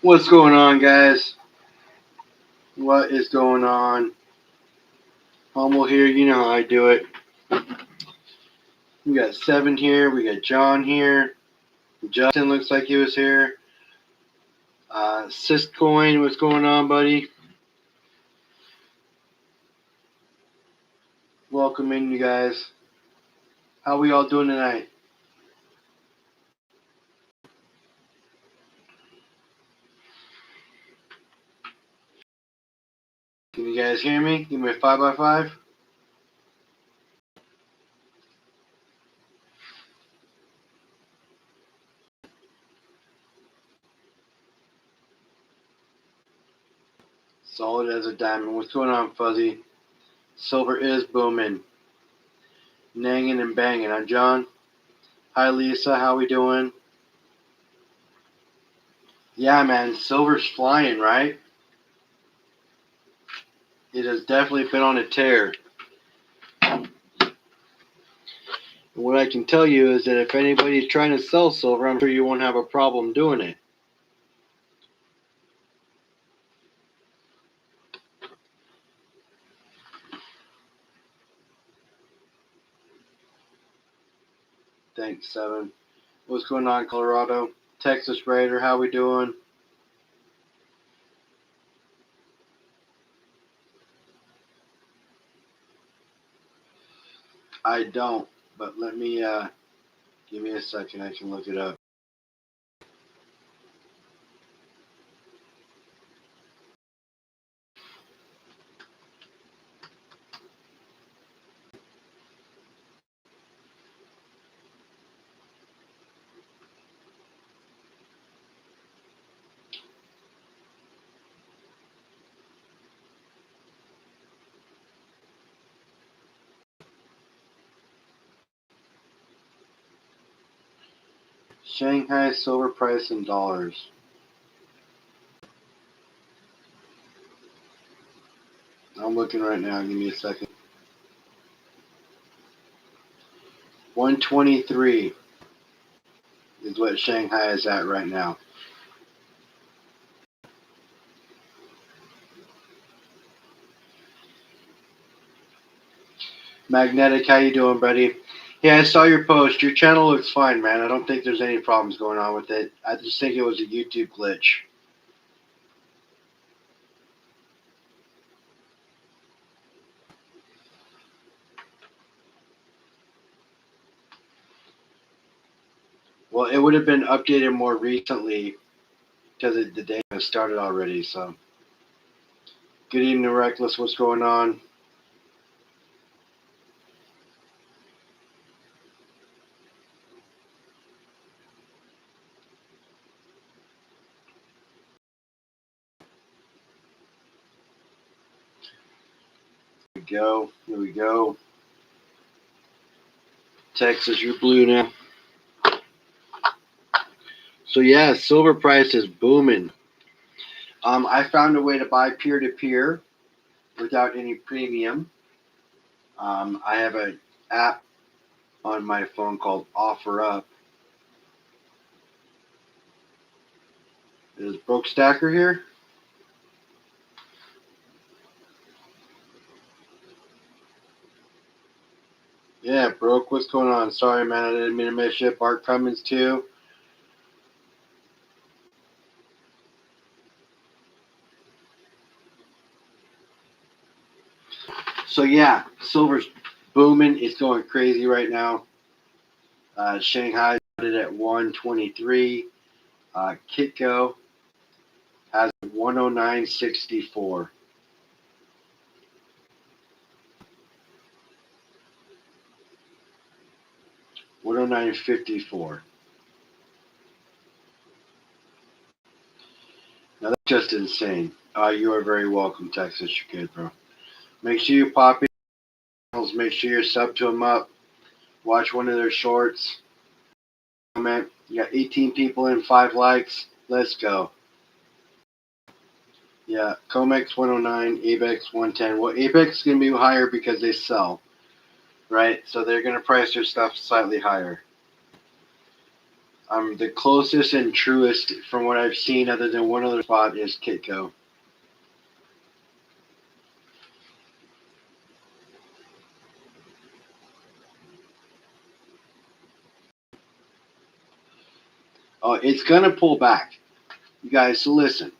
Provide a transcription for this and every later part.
What's going on, guys? What is going on? Humble here, you know how I do it. We got Seven here, we got John here. Justin looks like he was here. Syscoin, what's going on, buddy? Welcome in, you guys. How we all doing tonight? Can you guys hear me? Give me a 5x5. Solid as a diamond. What's going on, Fuzzy? Silver is booming. Nanging and banging. I'm John. Hi, Lisa. How we doing? Yeah, man. Silver's flying, right? It has definitely been on a tear. What I can tell you is that if anybody's trying to sell silver, I'm sure you won't have a problem doing it. Thanks, Seven. What's going on, Colorado? Texas Raider, how we doing? I don't, but let me give me a second. I can look it up. Shanghai silver price in dollars. I'm looking right now. Give me a second. 123 is what Shanghai is at right now. Magnetic, how you doing, buddy? Yeah, I saw your post. Your channel looks fine, man. I don't think there's any problems going on with it. I just think it was a YouTube glitch. Well, it would have been updated more recently because the day has started already. So, good evening, Reckless. What's going on? Here we go. Here we go. Texas, you're blue now. So yeah, silver price is booming. I found a way to buy peer to peer without any premium. I have an app on my phone called OfferUp. Is Broke Stacker here? Yeah, Broke, what's going on? Sorry, man, I didn't mean to miss you. Bart Cummins, too. So, yeah, silver's booming. It's going crazy right now. Shanghai started at 123. Kitco has 109.64. 109.54. Now that's just insane. You are very welcome, Texas. You're good, bro. Make sure you pop in. Make sure you're sub to them up. Watch one of their shorts. Comment. You got 18 people in, 5 likes. Let's go. Yeah, Comex 109, Abex 110. Well, Abex is going to be higher because they sell, right? So they're going to price their stuff slightly higher. The closest and truest from what I've seen, other than one other spot, is Kitco. Oh, it's gonna pull back, you guys. So listen,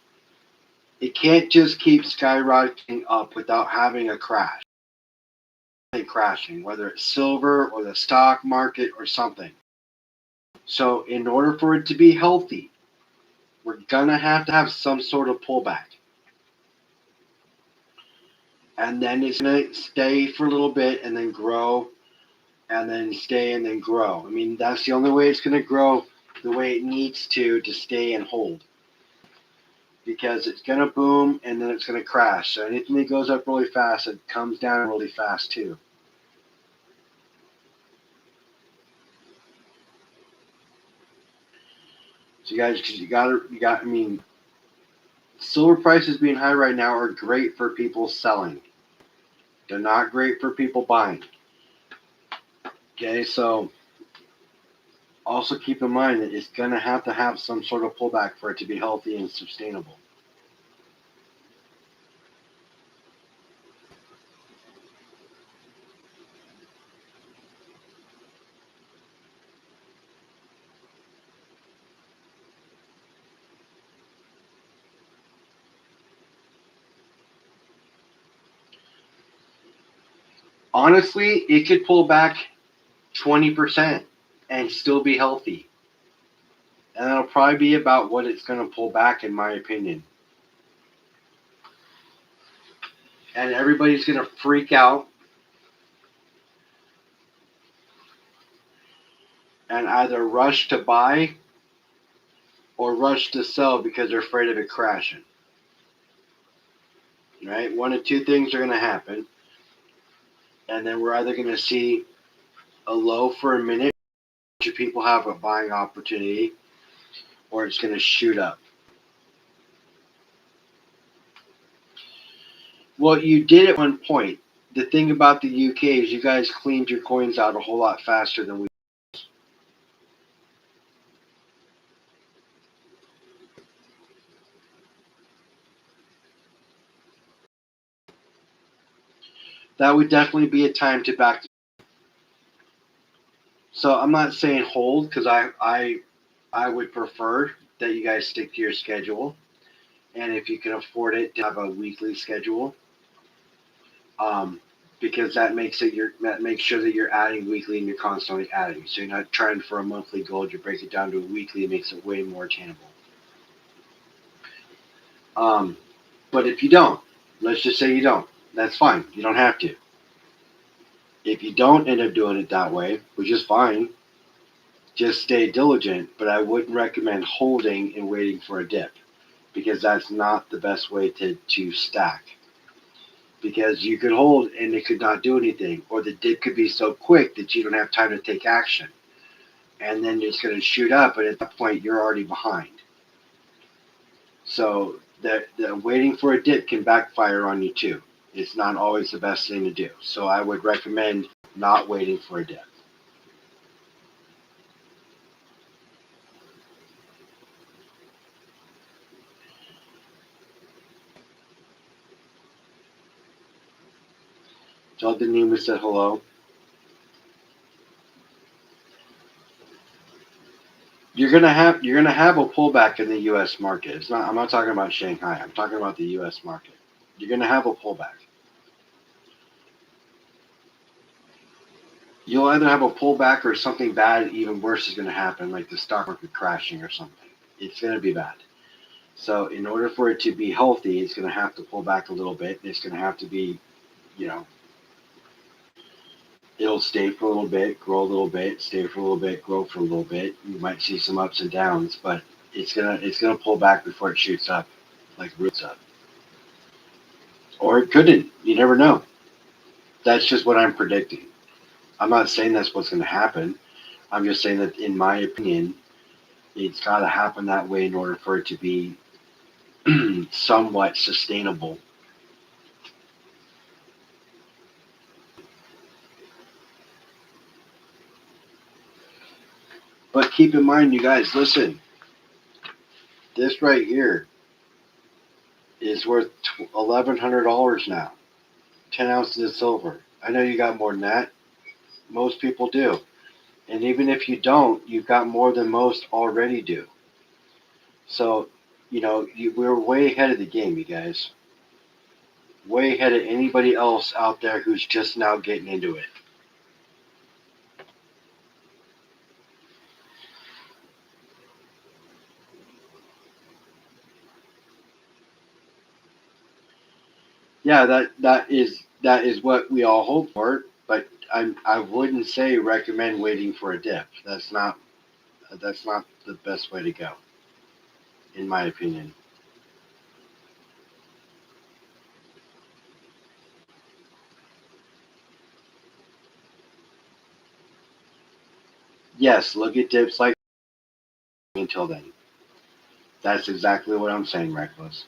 it can't just keep skyrocketing up without having a crash. Crashing, whether it's silver or the stock market or something. So, in order for it to be healthy, we're gonna have to have some sort of pullback. And then it's gonna stay for a little bit and then grow and then stay and then grow. I mean, that's the only way it's gonna grow the way it needs to stay and hold. Because it's gonna boom and then it's gonna crash. So anything that goes up really fast, it comes down really fast too. So you got. I mean, silver prices being high right now are great for people selling. They're not great for people buying. Okay, so also keep in mind that it's going to have some sort of pullback for it to be healthy and sustainable. Honestly, it could pull back 20% and still be healthy. And that'll probably be about what it's going to pull back, in my opinion. And everybody's going to freak out and either rush to buy or rush to sell because they're afraid of it crashing. Right? One of two things are going to happen. And then we're either going to see a low for a minute, which people have a buying opportunity, or it's going to shoot up. Well, you did at one point. The thing about the UK is you guys cleaned your coins out a whole lot faster than we. That would definitely be a time to back. So I'm not saying hold because I would prefer that you guys stick to your schedule, and if you can afford it, to have a weekly schedule. Um, because that makes sure that you're adding weekly and you're constantly adding. So you're not trying for a monthly goal. You break it down to a weekly. It makes it way more attainable. Um, but if you don't, let's just say you don't. That's fine. You don't have to. If you don't end up doing it that way, which is fine, just stay diligent. But I wouldn't recommend holding and waiting for a dip because that's not the best way to stack. Because you could hold and it could not do anything, or the dip could be so quick that you don't have time to take action. And then it's going to shoot up, and at that point, you're already behind. So the waiting for a dip can backfire on you too. It's not always the best thing to do. So I would recommend not waiting for a dip. Tell the Nima said hello. You're gonna have a pullback in the U.S. market. It's not. I'm not talking about Shanghai. I'm talking about the U.S. market. You're gonna have a pullback. You'll either have a pullback or something bad, even worse, is going to happen, like the stock market crashing or something. It's going to be bad. So, in order for it to be healthy, it's going to have to pull back a little bit. It's going to have to be, you know, it'll stay for a little bit, grow a little bit, stay for a little bit, grow for a little bit. You might see some ups and downs, but it's gonna pull back before it shoots up, like roots up. Or it couldn't. You never know. That's just what I'm predicting. I'm not saying that's what's going to happen. I'm just saying that, in my opinion, it's got to happen that way in order for it to be somewhat sustainable. But keep in mind, you guys, listen. This right here is worth $1,100 now. 10 ounces of silver. I know you got more than that. Most people do. And even if you don't, you've got more than most already do. So, we're way ahead of the game, you guys. Way ahead of anybody else out there who's just now getting into it. Yeah, that is what we all hope for. But I wouldn't say recommend waiting for a dip. That's not the best way to go, in my opinion. Yes, look at dips like until then. That's exactly what I'm saying, Reckless.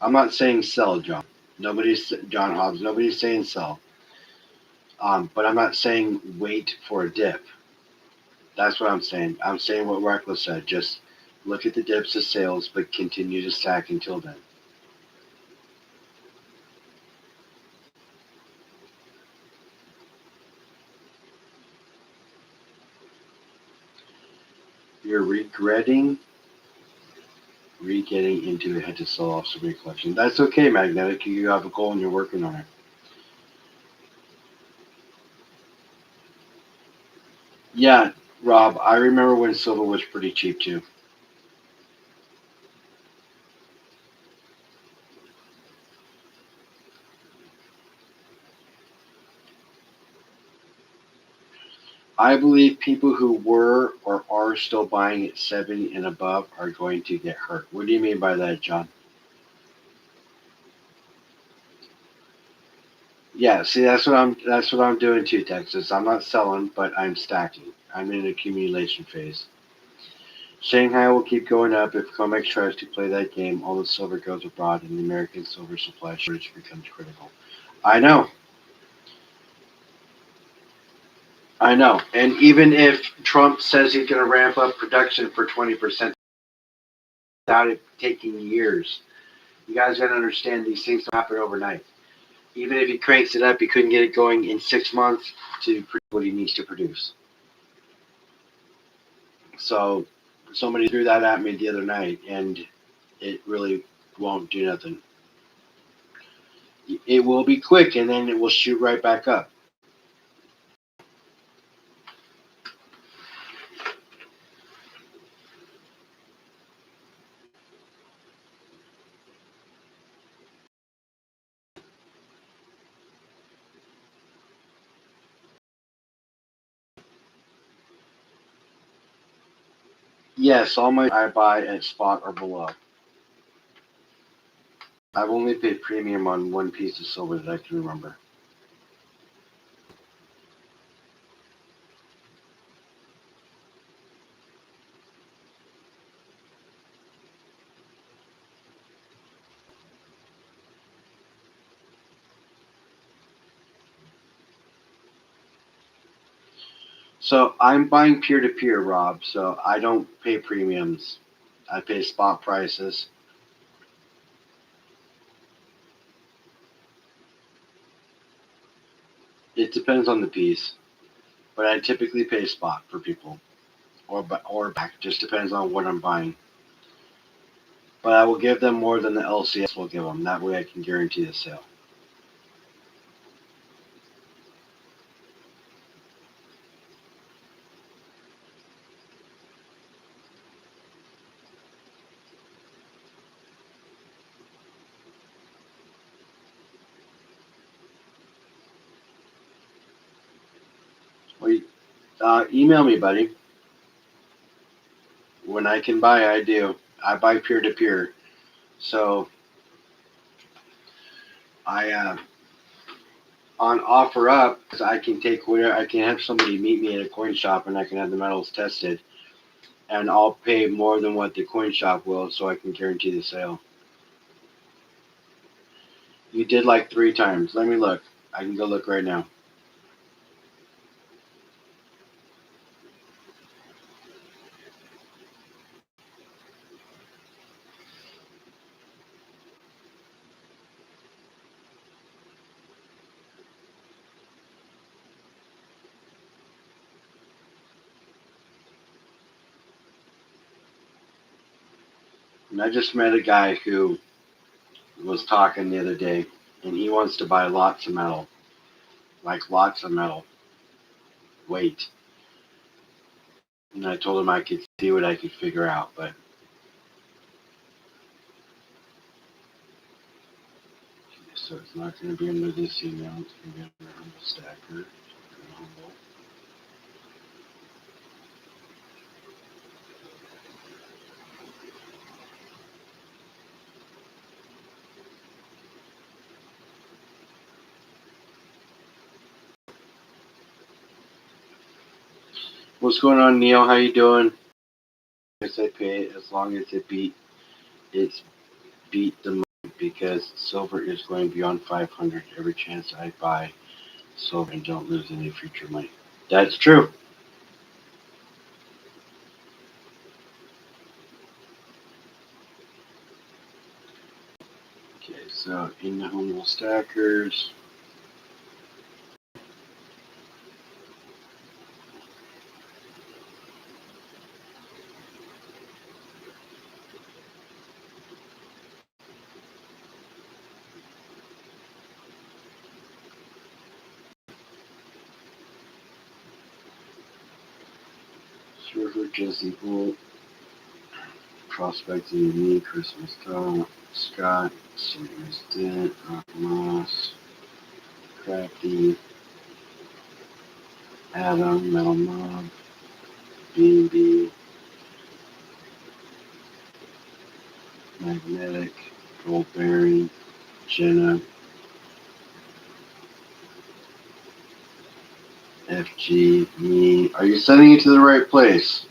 I'm not saying sell, John. Nobody's John Hobbs. Nobody's saying sell. But I'm not saying wait for a dip. That's what I'm saying. I'm saying what Reckless said. Just look at the dips of sales, but continue to stack until then. You're regretting re-getting into a head to sell off some collection. That's okay, Magnetic. You have a goal and you're working on it. Yeah, Rob, I remember when silver was pretty cheap too. I believe people who were or are still buying at 70 and above are going to get hurt. What do you mean by that, John? Yeah, see, that's what I'm doing too, Texas. I'm not selling, but I'm stacking. I'm in an accumulation phase. Shanghai will keep going up if COMEX tries to play that game. All the silver goes abroad, and the American silver supply shortage becomes critical. I know, I know. And even if Trump says he's going to ramp up production for 20% without it taking years, you guys got to understand these things don't happen overnight. Even if he cranks it up, he couldn't get it going in 6 months to produce what he needs to produce. So somebody threw that at me the other night, and it really won't do nothing. It will be quick, and then it will shoot right back up. Yes, all my I buy at spot or below. I've only paid premium on one piece of silver that I can remember. So I'm buying peer to peer, Rob. So I don't pay premiums. I pay spot prices. It depends on the piece, but I typically pay spot for people or back. Just depends on what I'm buying. But I will give them more than the LCS will give them. That way I can guarantee the sale. Well, email me, buddy. When I can buy, I do. I buy peer to peer. So I on OfferUp, I can take where I can have somebody meet me at a coin shop and I can have the metals tested, and I'll pay more than what the coin shop will, so I can guarantee the sale. You did like 3 times. Let me look. I can go look right now. And I just met a guy who was talking the other day, and he wants to buy lots of metal, like lots of metal, weight. And I told him I could see what I could figure out, but so it's not going to be under this email. It's going to be under Humble Stacker. Humble. What's going on, Neil? How you doing? Yes, I pay it as long as it's beat the money because silver is going beyond 500 every chance I buy silver and don't lose any future money. That's true. Okay, so in the Humble Stackers. Surfer Jesse Holt, Prospecting Me, Christmas Dawn, Scott, Serious Dent, Rock Moss, Crafty, Adam, Metal Mob, B&B, Magnetic, Gold Bearing, Jenna, FG, me. Are you sending it to the right place?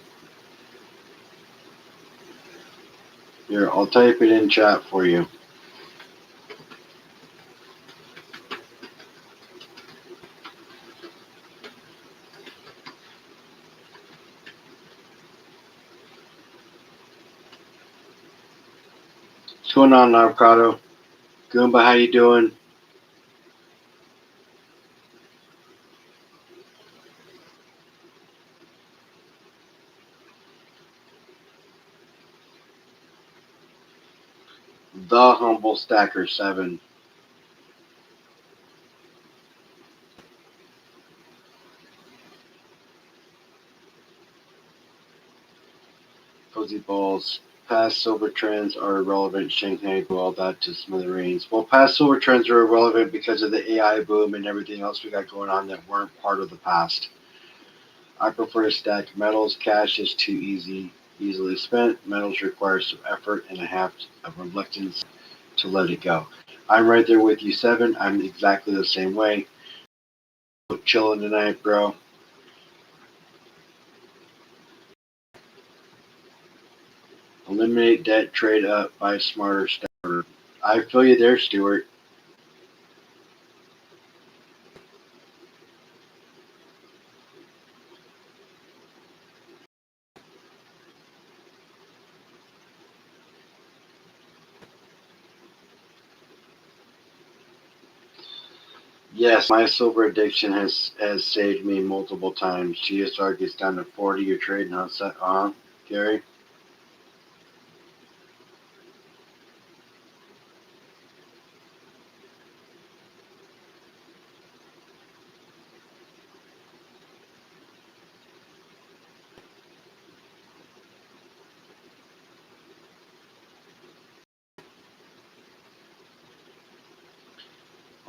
Here, I'll type it in chat for you. What's going on, Avocado? Goomba, how you doing? The Humble Stacker 7. Fuzzy Balls. Past silver trends are irrelevant. Shanghai blew all that to smithereens. Well, past silver trends are irrelevant because of the AI boom and everything else we got going on that weren't part of the past. I prefer to stack metals. Cash is too easily spent. Metals require some effort and I have a reluctance to let it go. I'm right there with you, Seven. I'm exactly the same way. Chilling tonight, bro. Eliminate debt, trade up, buy smarter, stepper. I feel you there, Stuart. Yes, my silver addiction has saved me multiple times. GSR gets down to 40, you're trading outside. Gary?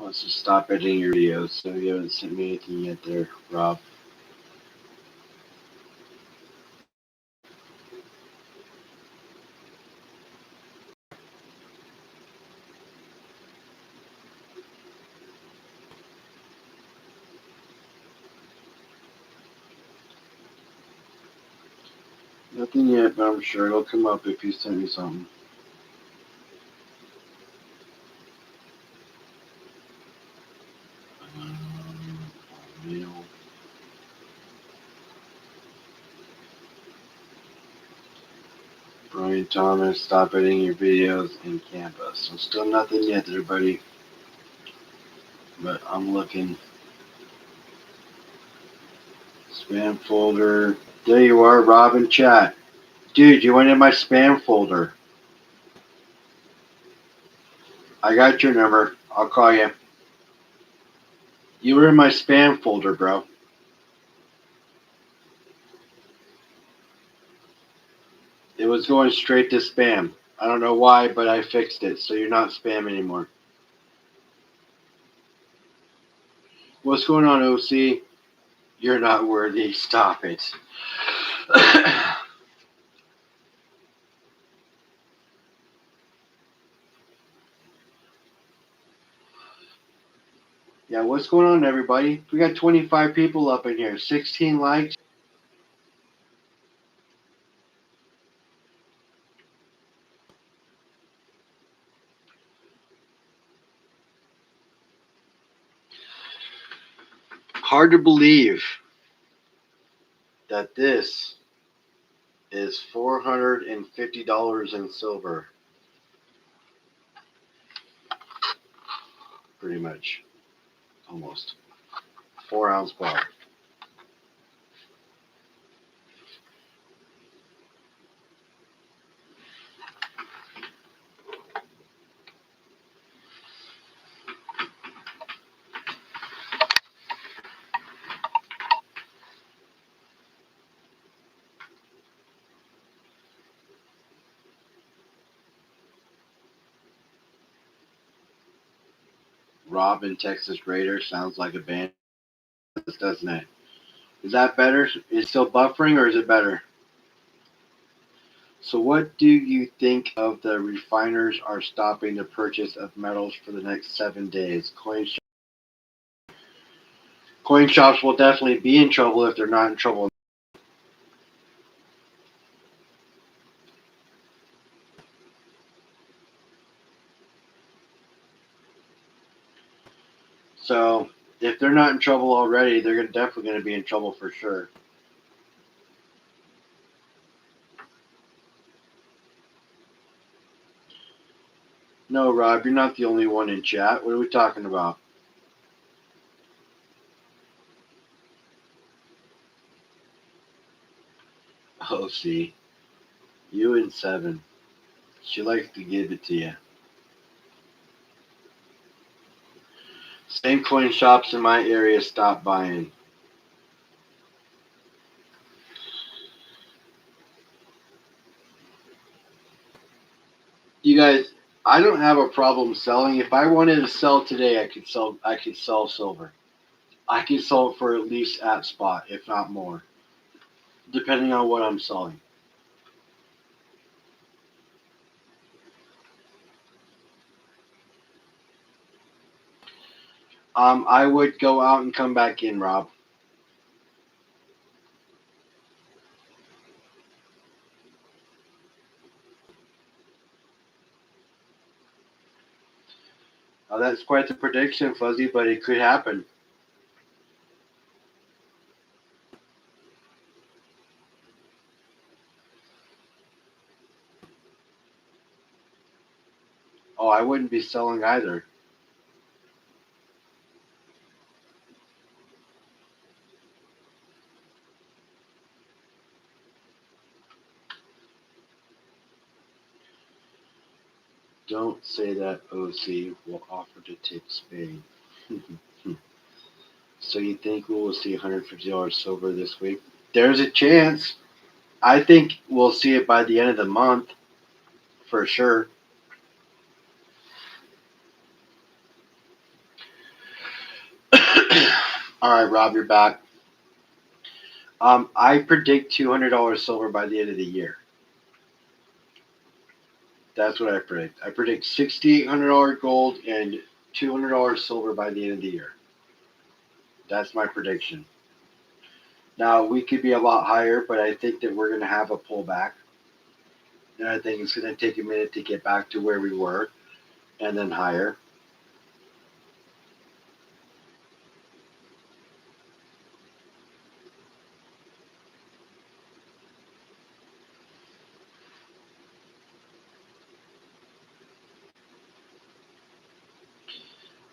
Let's just stop editing your videos. So you haven't sent me anything yet there, Rob. Nothing yet, but I'm sure it'll come up if you send me something. Mail. Brian Thomas, stop editing your videos in Canva. So still nothing yet there, buddy. But I'm looking. Spam folder. There you are, Rob in chat. Dude, you went in my spam folder. I got your number. I'll call you. You were in my spam folder, bro. It was going straight to spam. I don't know why, but I fixed it, so you're not spam anymore. What's going on, OC? You're not worthy. Stop it. Yeah, what's going on, everybody? We got 25 people up in here, 16 likes. Hard to believe that this is $450 in silver, pretty much. Almost. 4 ounce bar. Rob and Texas Raider sounds like a band, doesn't it? Is that better? Is it still buffering or is it better? So, what do you think of the refiners are stopping the purchase of metals for the next 7 days? Coin shops will definitely be in trouble if they're not in trouble. So, if they're not in trouble already, they're definitely going to be in trouble for sure. No, Rob, you're not the only one in chat. What are we talking about? Oh, see, you and Seven. She likes to give it to you. Same coin shops in my area stop buying. You guys, I don't have a problem selling. If I wanted to sell today, I could sell. I could sell silver. I could sell it for at least at spot, if not more, depending on what I'm selling. I would go out and come back in, Rob. That's quite the prediction, Fuzzy, but it could happen. Oh, I wouldn't be selling either. Don't say that OC will offer to take Spain. So you think we will see $150 silver this week? There's a chance. I think we'll see it by the end of the month for sure. All right, Rob, you're back. I predict $200 silver by the end of the year. That's what I predict. I predict $6,800 gold and $200 silver by the end of the year. That's my prediction. Now we could be a lot higher, but I think that we're going to have a pullback, and I think it's going to take a minute to get back to where we were, and then higher.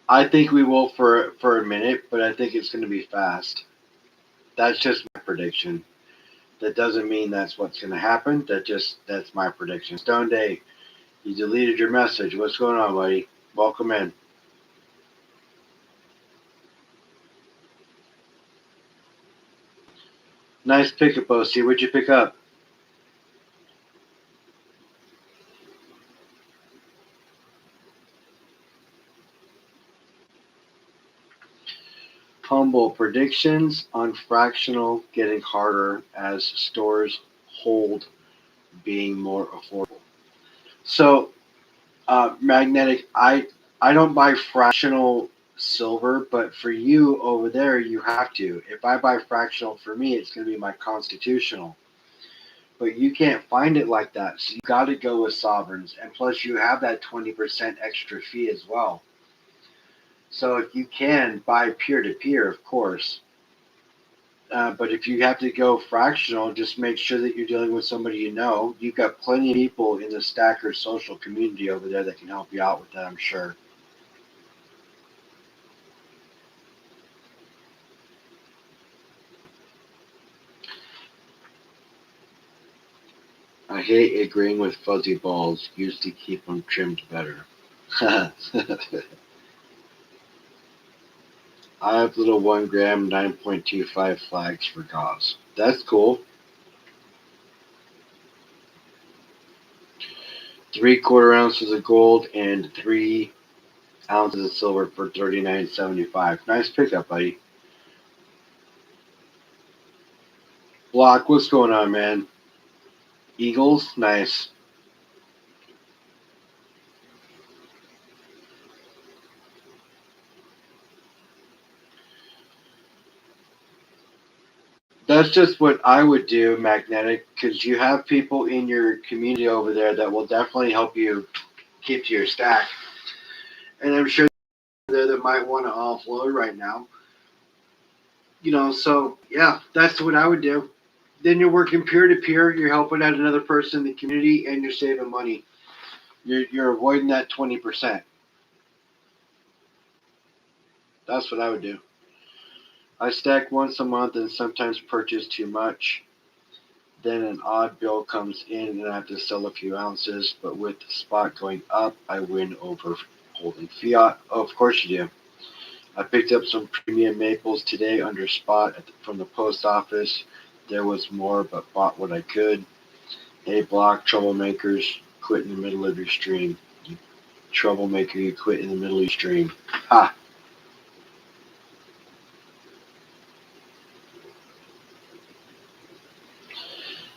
I think we will for a minute, but I think it's going to be fast. That's just my prediction. That doesn't mean that's what's going to happen. That's my prediction. Stone Day, you deleted your message. What's going on, buddy? Welcome in. Nice pickup, OC. What'd you pick up? Humble predictions on fractional getting harder as stores hold being more affordable. So, magnetic, I don't buy fractional silver, but for you over there, you have to. If I buy fractional for me, it's going to be my constitutional. But you can't find it like that, so you got to go with sovereigns, and plus you have that 20% extra fee as well. So if you can buy peer to peer, of course. But if you have to go fractional, just make sure that you're dealing with somebody you know. You've got plenty of people in the Stacker social community over there that can help you out with that, I'm sure. I hate agreeing with fuzzy balls. Used to keep them trimmed better. I have little 1 gram 9.25 flags for gauze. That's cool. 3/4 ounces of gold and 3 ounces of silver for 39.75. Nice pickup, buddy. Block, what's going on, man? Eagles, nice. That's just what I would do, Magnetic, because you have people in your community over there that will definitely help you keep to your stack. And I'm sure there that might want to offload right now. So yeah, that's what I would do. Then you're working peer to peer. You're helping out another person in the community, and you're saving money. You're avoiding that 20%. That's what I would do. I stack once a month and sometimes purchase too much. Then an odd bill comes in and I have to sell a few ounces. But with the spot going up, I win over holding fiat. Oh, of course you do. I picked up some premium maples today under spot from the post office. There was more, but bought what I could. Hey, block troublemakers, quit in the middle of your stream. You troublemaker, you quit in the middle of your stream. Ha!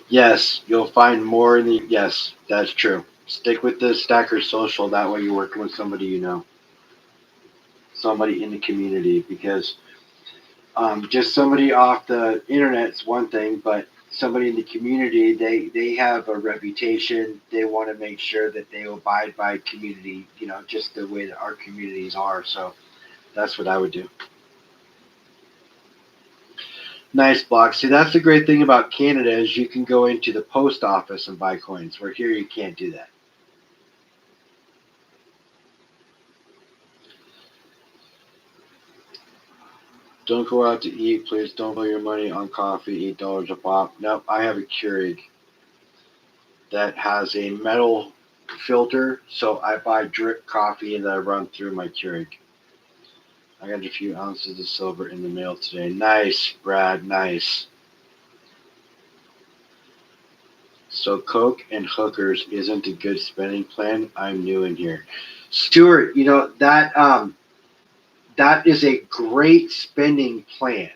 Yes, you'll find more in the. Yes, that's true. Stick with the Stacker Social. That way you're working with somebody you know, somebody in the community, because just somebody off the internet's one thing, but somebody in the community, they have a reputation. They want to make sure that they abide by community, just the way that our communities are. So that's what I would do. Nice block. See, that's the great thing about Canada is you can go into the post office and buy coins, where here you can't do that. Don't go out to eat, please. Don't blow your money on coffee. $8 a pop. Nope, I have a Keurig that has a metal filter, so I buy drip coffee and I run through my Keurig. I got a few ounces of silver in the mail today. Nice, Brad. Nice. So Coke and hookers isn't a good spending plan. I'm new in here. Stuart, that is a great spending plan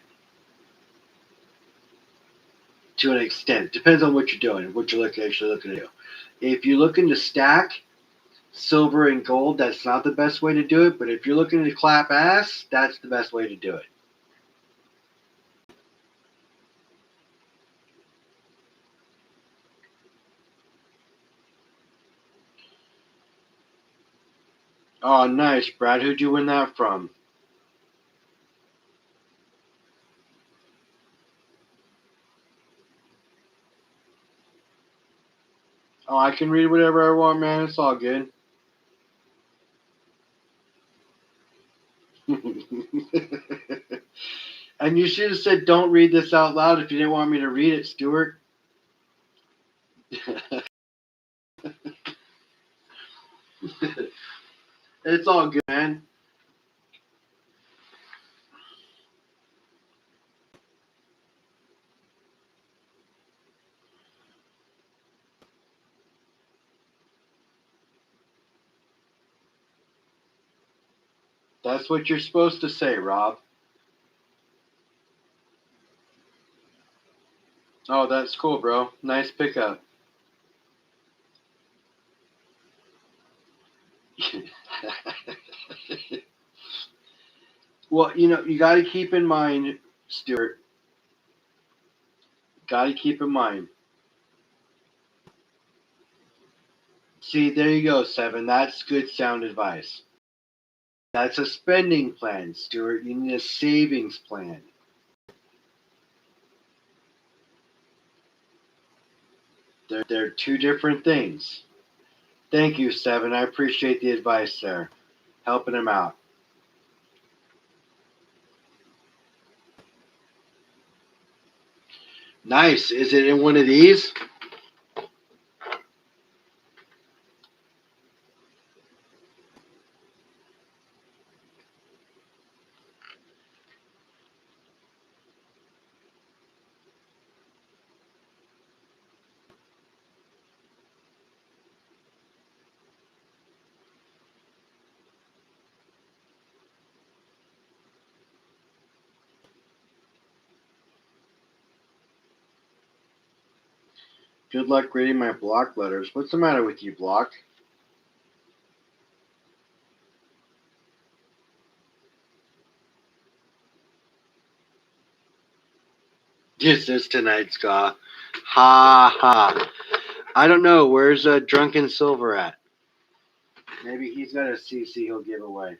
to an extent. Depends on what you're doing, what you're actually looking to do. If you're looking to stack silver and gold, that's not the best way to do it. But if you're looking to clap ass, that's the best way to do it. Oh, nice, Brad. Who'd you win that from? Oh, I can read whatever I want, man. It's all good. And you should have said, "Don't read this out loud" if you didn't want me to read it, Stuart. It's all good, man. That's what you're supposed to say, Rob. Oh, that's cool, bro. Nice pickup. Well, you got to keep in mind, Stuart. Got to keep in mind. See, there you go, Seven. That's good sound advice. That's a spending plan, Stuart. You need a savings plan. They're two different things. Thank you, Seven. I appreciate the advice there. Helping him out. Nice. Is it in one of these? Good luck reading my block letters. What's the matter with you, Block? This is tonight's Ska. Ha ha. I don't know. Where's Drunken Silver at? Maybe he's got a CC he'll give away.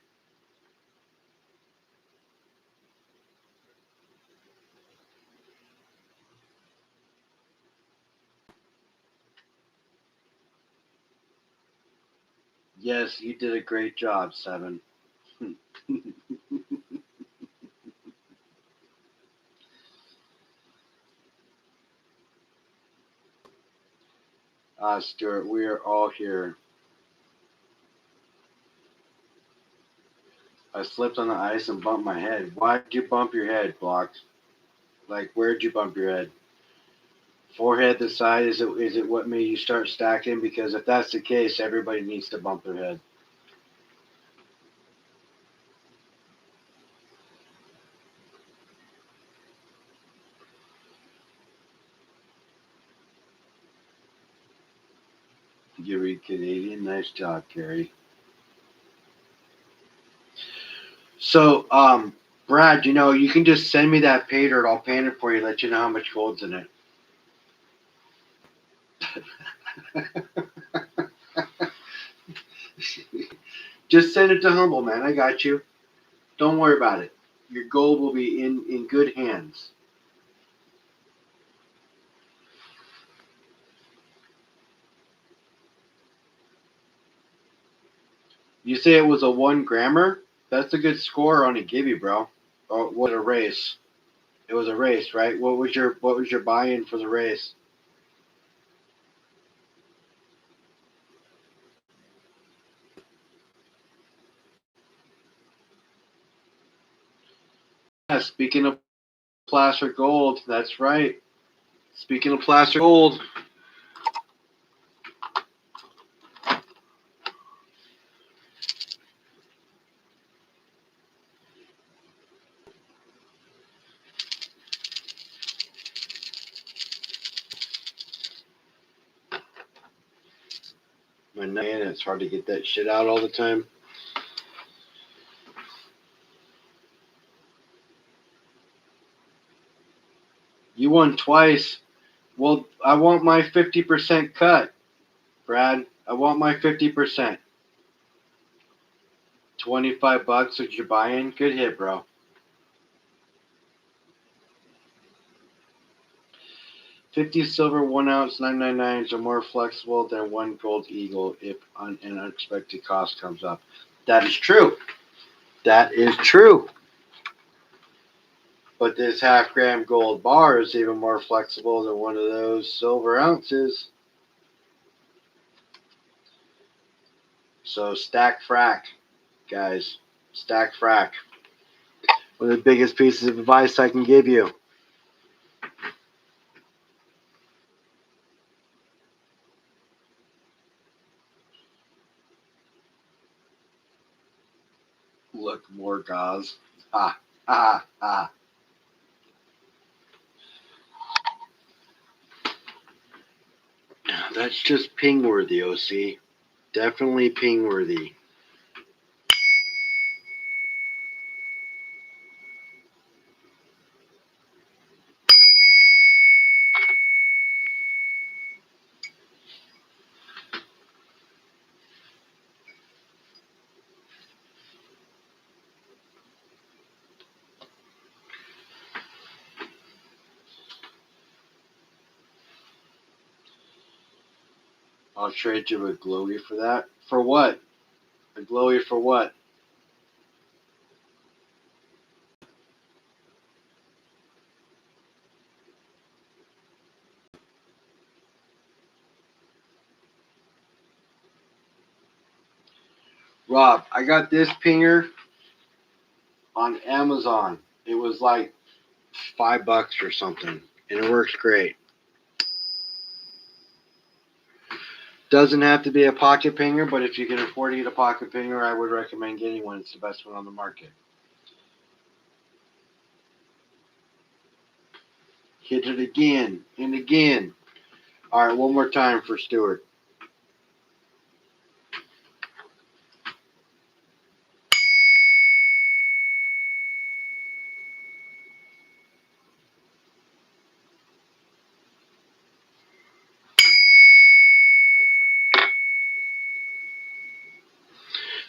Yes, you did a great job, Seven. Stuart, we are all here. I slipped on the ice and bumped my head. Why did you bump your head, Block? Like, where'd you bump your head? Forehead, the side, is it what made you start stacking? Because if that's the case, everybody needs to bump their head. You read Canadian. Nice job, Carrie. So, Brad, you can just send me that pay dirt. I'll paint it for you. Let you know how much gold's in it. Just send it to Humble, man. I got you. Don't worry about it. Your gold will be in good hands. You say it was a 1 grammer? That's a good score on a gibby, bro. Or what a race? It was a race, right? What was your buy-in for the race? Yeah, speaking of placer gold, that's right. Speaking of placer gold, man, it's hard to get that shit out all the time. You won twice. Well, I want my 50% cut, Brad. I want my 50%. $25 that you're buying. Good hit, bro. 50 silver, 1 ounce, 999s are more flexible than one gold eagle if an unexpected cost comes up. That is true. That is true. But this half-gram gold bar is even more flexible than one of those silver ounces. So stack frack. guys. Stack frack. One of the biggest pieces of advice I can give you. Look, more gauze. Ha, ha, ha. That's just ping worthy, OC. Definitely ping worthy. I'll trade you a glowy for that. For what? A glowy for what? Rob, I got this pinger on Amazon. It was like $5 or something, and it works great. Doesn't have to be a pocket pinger, but if you can afford to get a pocket pinger, I would recommend getting one. It's the best one on the market. Hit it again and again. All right, one more time for Stuart.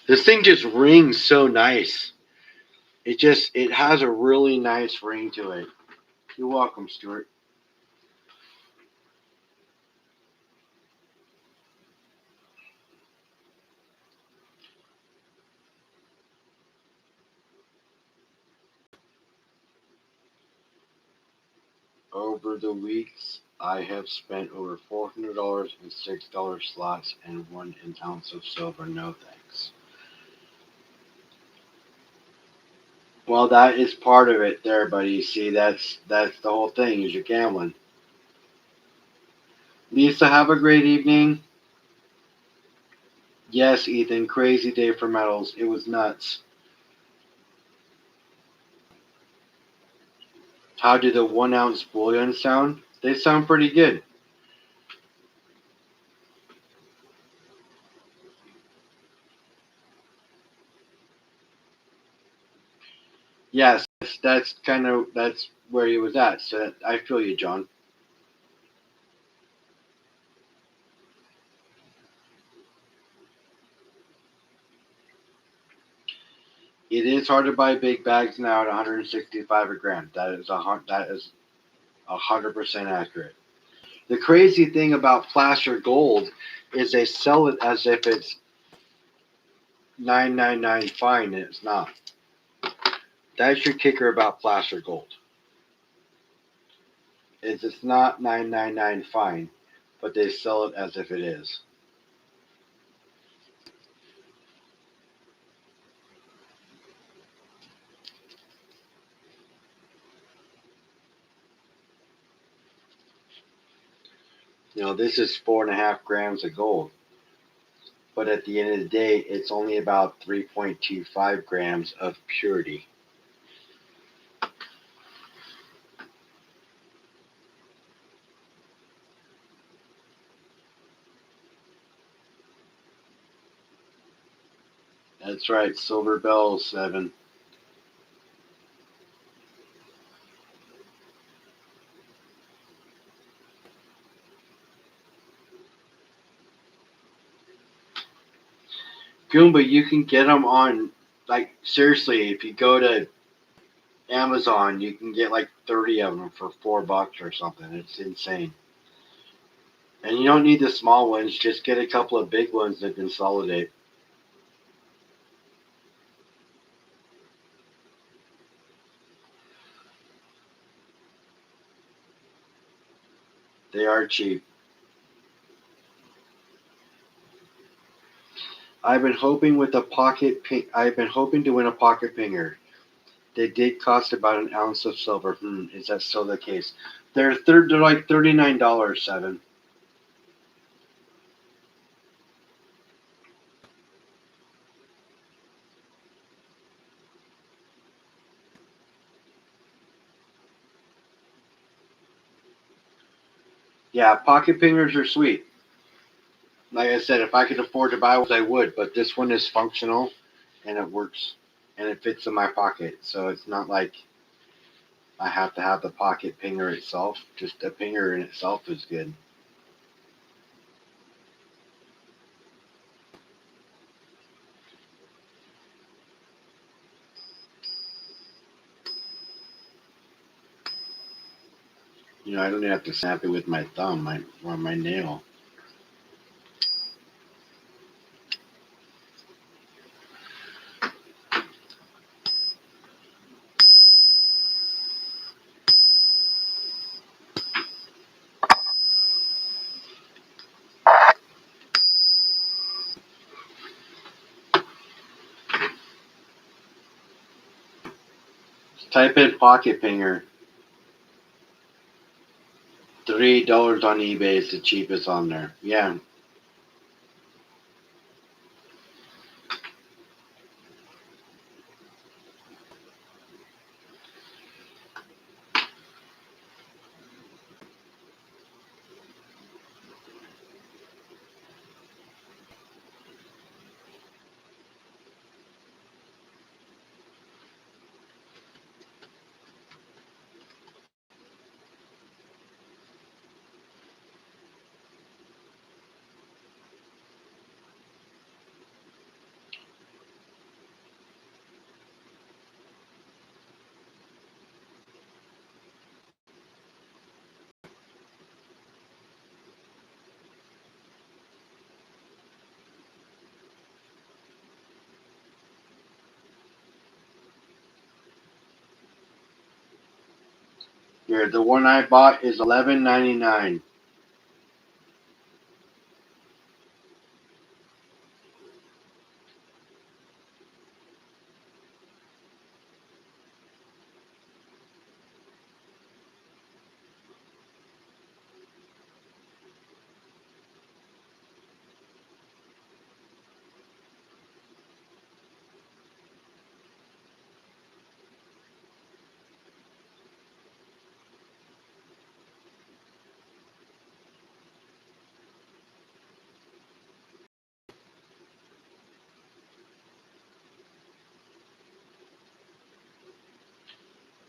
This thing just rings so nice. It has a really nice ring to it. You're welcome, Stuart. Over the weeks, I have spent over $400 in $6 slots and won an ounce of silver. No thanks. Well, that is part of it there, buddy. See, that's the whole thing is you're gambling. Lisa, have a great evening. Yes, Ethan, crazy day for metals. It was nuts. How do the 1 ounce bullion sound? They sound pretty good. Yes, that's where he was at. So I feel you, John. It is hard to buy big bags now at 165 a gram. That is 100% accurate. The crazy thing about placer gold is they sell it as if it's 999 fine, and it's not. That's your kicker about placer gold. Is it's not 999 fine, but they sell it as if it is. This is 4.5 grams of gold, but at the end of the day, it's only about 3.25 grams of purity. That's right, silver bells, Evan. Goomba, you can get them on, like, seriously, if you go to Amazon, you can get like 30 of them for $4 or something. It's insane. And you don't need the small ones, just get a couple of big ones that consolidate. They are cheap. I've been hoping with a pocket ping. I've been hoping to win a pocket pinger. They did cost about an ounce of silver. Is that still the case? They're like $39, Seven. Yeah, pocket pingers are sweet. Like I said, if I could afford to buy one, I would. But this one is functional, and it works, and it fits in my pocket. So it's not like I have to have the pocket pinger itself. Just the pinger in itself is good. I don't even have to snap it with my thumb or my nail. Just type in pocket pinger. $3 on eBay is the cheapest on there. Yeah. Here, the one I bought is $11.99.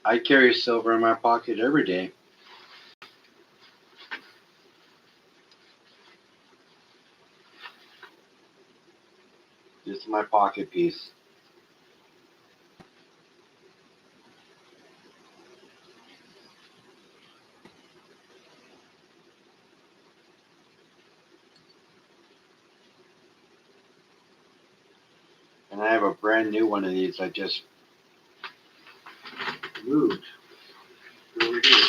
I carry silver in my pocket every day. This is my pocket piece. And I have a brand new one of these I just moved over here.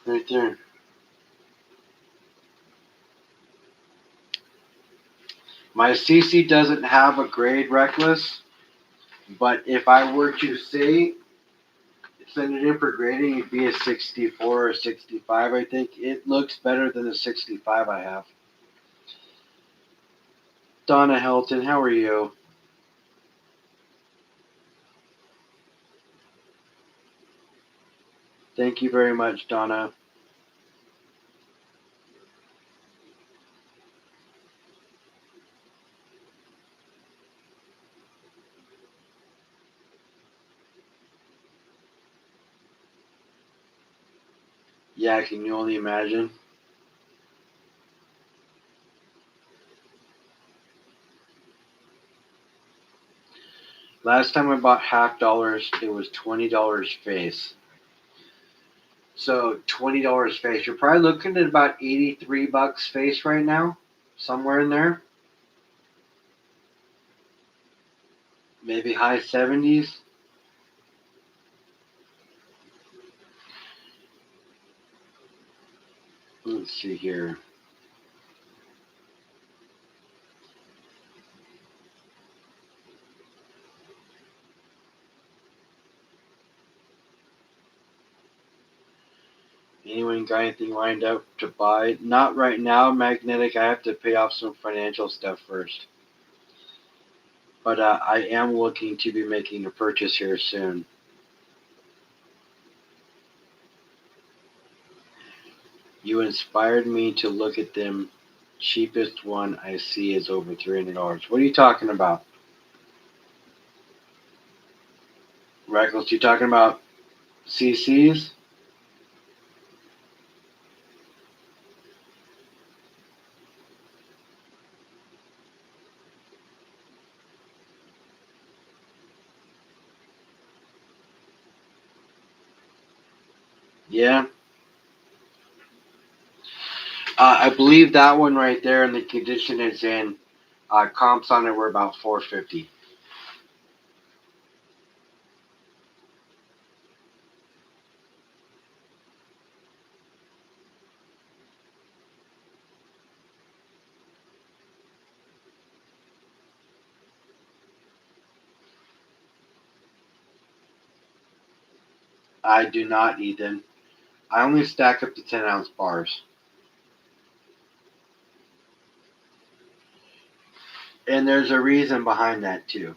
Right there. My CC doesn't have a grade reckless, but if I were to say send it in for grading, it'd be a 64 or 65, I think. It looks better than the 65 I have. Donna Helton, how are you? Thank you very much, Donna. Yeah, can you only imagine? Last time I bought $50, it was $20 face. So $20 face. You're probably looking at about 83 bucks face right now, somewhere in there. Maybe high 70s. Let's see here. Anyone got anything lined up to buy? Not right now, Magnetic. I have to pay off some financial stuff first. But I am looking to be making a purchase here soon. You inspired me to look at them. Cheapest one I see is over $300. What are you talking about? Reckless, you talking about CCs? Yeah. I believe that one right there in the condition it's in, comps on it were about 450. I do not, Ethan. I only stack up to 10-ounce bars. And there's a reason behind that, too.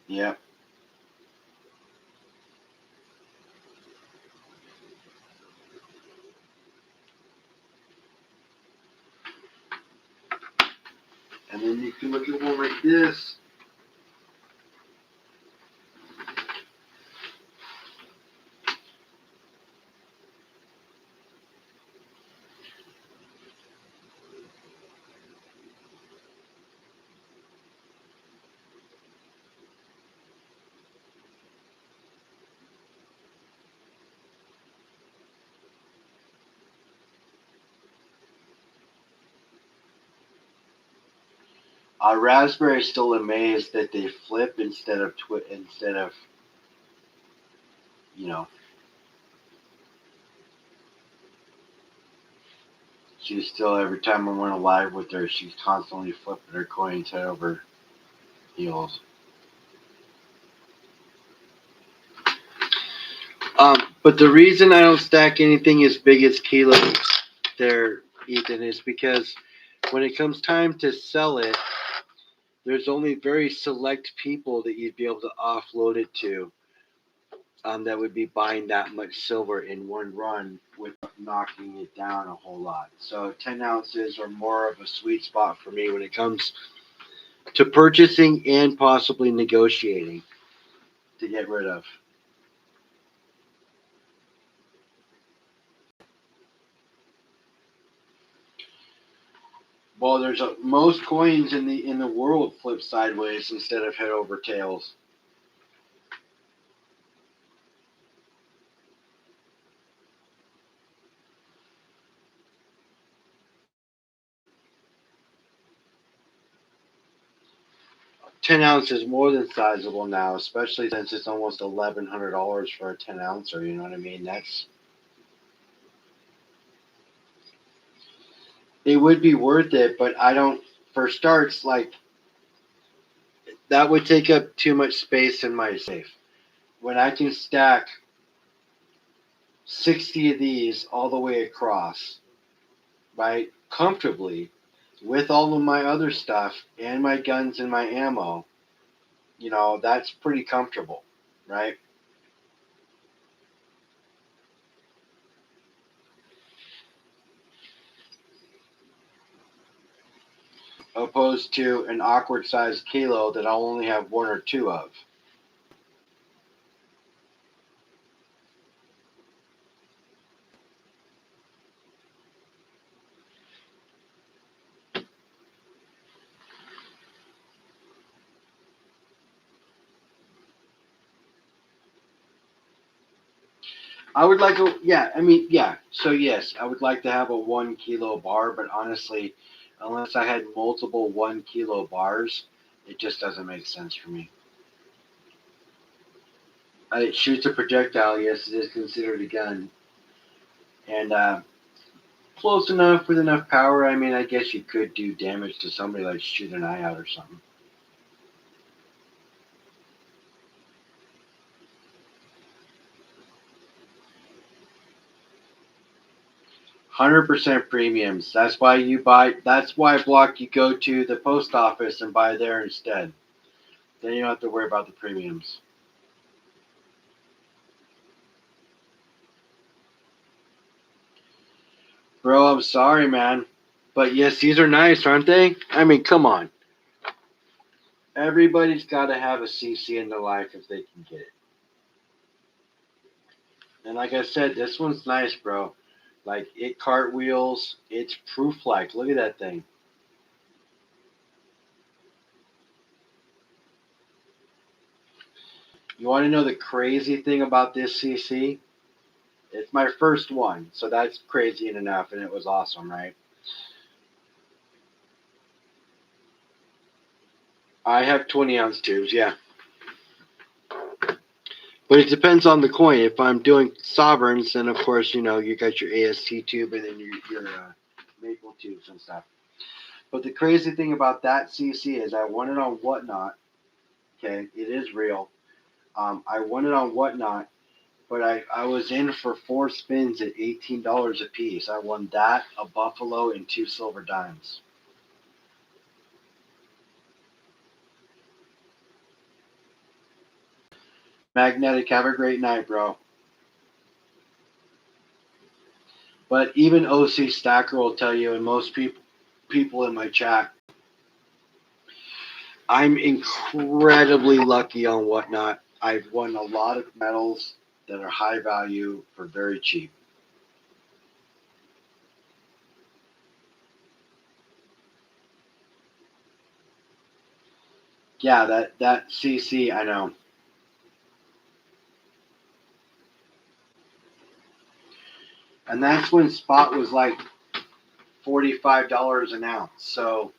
Yep. And then you can look at one like this. Raspberry's still amazed that they flip instead of you know. She's still every time I went live with her, she's constantly flipping her coins head over heels. But the reason I don't stack anything as big as kilos there, Ethan, is because when it comes time to sell it, there's only very select people that you'd be able to offload it to, that would be buying that much silver in one run without knocking it down a whole lot. So 10 ounces are more of a sweet spot for me when it comes to purchasing and possibly negotiating to get rid of. Well, most coins in the world flip sideways instead of head over tails. 10 ounce is more than sizable now, especially since it's almost $1,100 for a 10 ouncer. You know what I mean? It would be worth it, but I don't. For starts, like that would take up too much space in my safe. When I can stack 60 of these all the way across, right, comfortably, with all of my other stuff and my guns and my ammo, that's pretty comfortable, right? Opposed to an awkward sized kilo that I'll only have one or two of. I would like a yeah. I mean yeah. So yes, I would like to have a 1 kilo bar, but honestly, unless I had multiple 1 kilo bars, it just doesn't make sense for me. It shoots a projectile. Yes, it is considered a gun, and close enough with enough power. I mean, I guess you could do damage to somebody, like shoot an eye out or something. 100% premiums. That's why you buy. That's why block you go to the post office and buy there instead. Then you don't have to worry about the premiums. Bro, I'm sorry, man. But yes, these are nice, aren't they? I mean, come on. Everybody's got to have a CC in their life if they can get it. And like I said, this one's nice, bro. Like, it cartwheels. It's proof like. Look at that thing. You want to know the crazy thing about this CC? It's my first one, so that's crazy and enough, and it was awesome, right? I have 20-ounce tubes, yeah. But it depends on the coin. If I'm doing sovereigns, then of course, you got your AST tube and then your maple tubes and stuff. But the crazy thing about that CC is I won it on Whatnot. Okay, it is real. I won it on Whatnot, but I was in for 4 spins at $18 a piece. I won that, a Buffalo, and 2 silver dimes. Magnetic, have a great night, bro. But even OC Stacker will tell you, and most people in my chat, I'm incredibly lucky on Whatnot. I've won a lot of medals that are high value for very cheap. Yeah, that CC, I know. And that's when spot was like $45 an ounce. So,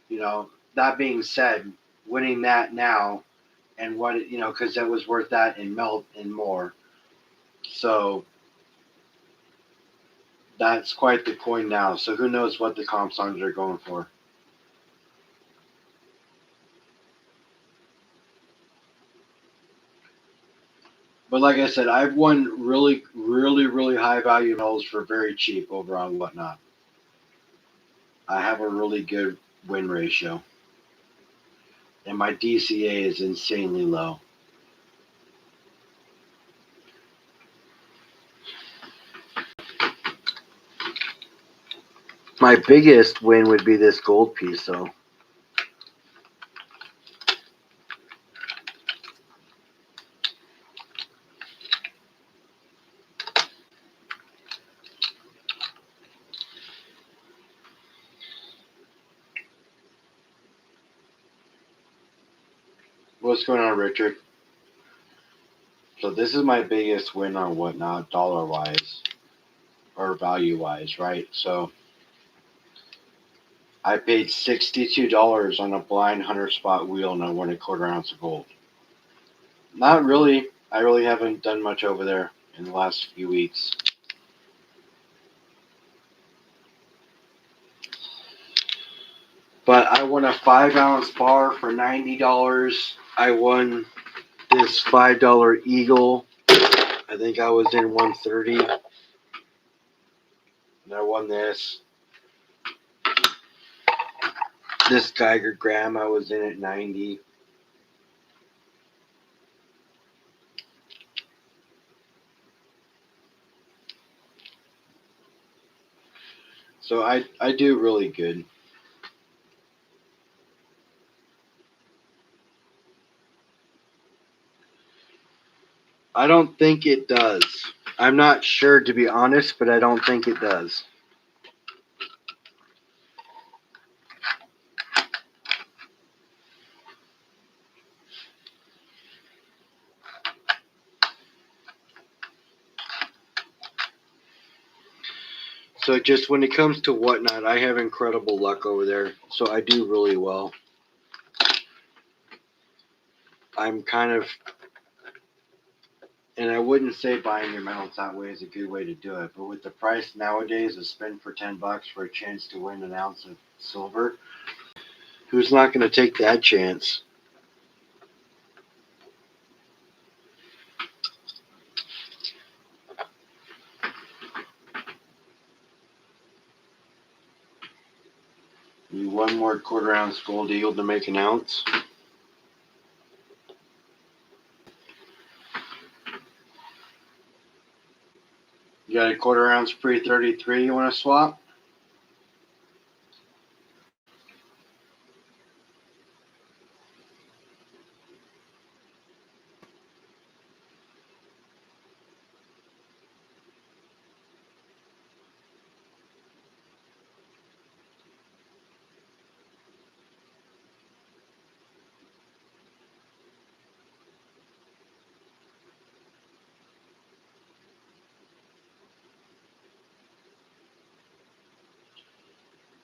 that being said, winning that now and because that was worth that in melt and more. So that's quite the coin now. So who knows what the comp songs are going for. But like I said, I've won really, really, really high value medals for very cheap over on Whatnot. I have a really good win ratio. And my DCA is insanely low. My biggest win would be this gold piece, though. What's going on, Richard? So this is my biggest win on Whatnot, dollar wise or value wise, right? So I paid $62 on a blind 100 spot wheel and I won a quarter ounce of gold. Not really. I really haven't done much over there in the last few weeks. But I won a 5-ounce bar for $90. I won this $5 Eagle. I think I was in 130. And I won this Geiger Graham. I was in at 90. So I do really good. I don't think it does. I'm not sure, to be honest, but I don't think it does. So just when it comes to Whatnot, I have incredible luck over there. So I do really well. I'm kind of, and I wouldn't say buying your metals that way is a good way to do it, but with the price nowadays of spend for $10 for a chance to win an ounce of silver, who's not going to take that chance? You one more quarter ounce gold eagle to make an ounce. You got a quarter ounce pre-33 you want to swap?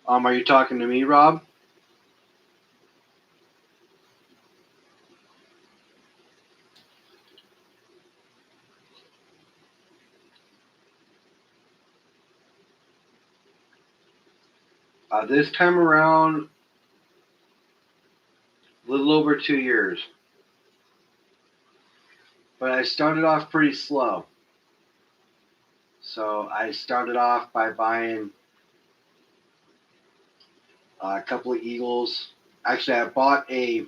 Are you talking to me, Rob? This time around, a little over 2 years. But I started off pretty slow. So I started off by buying a couple of eagles. Actually, I bought to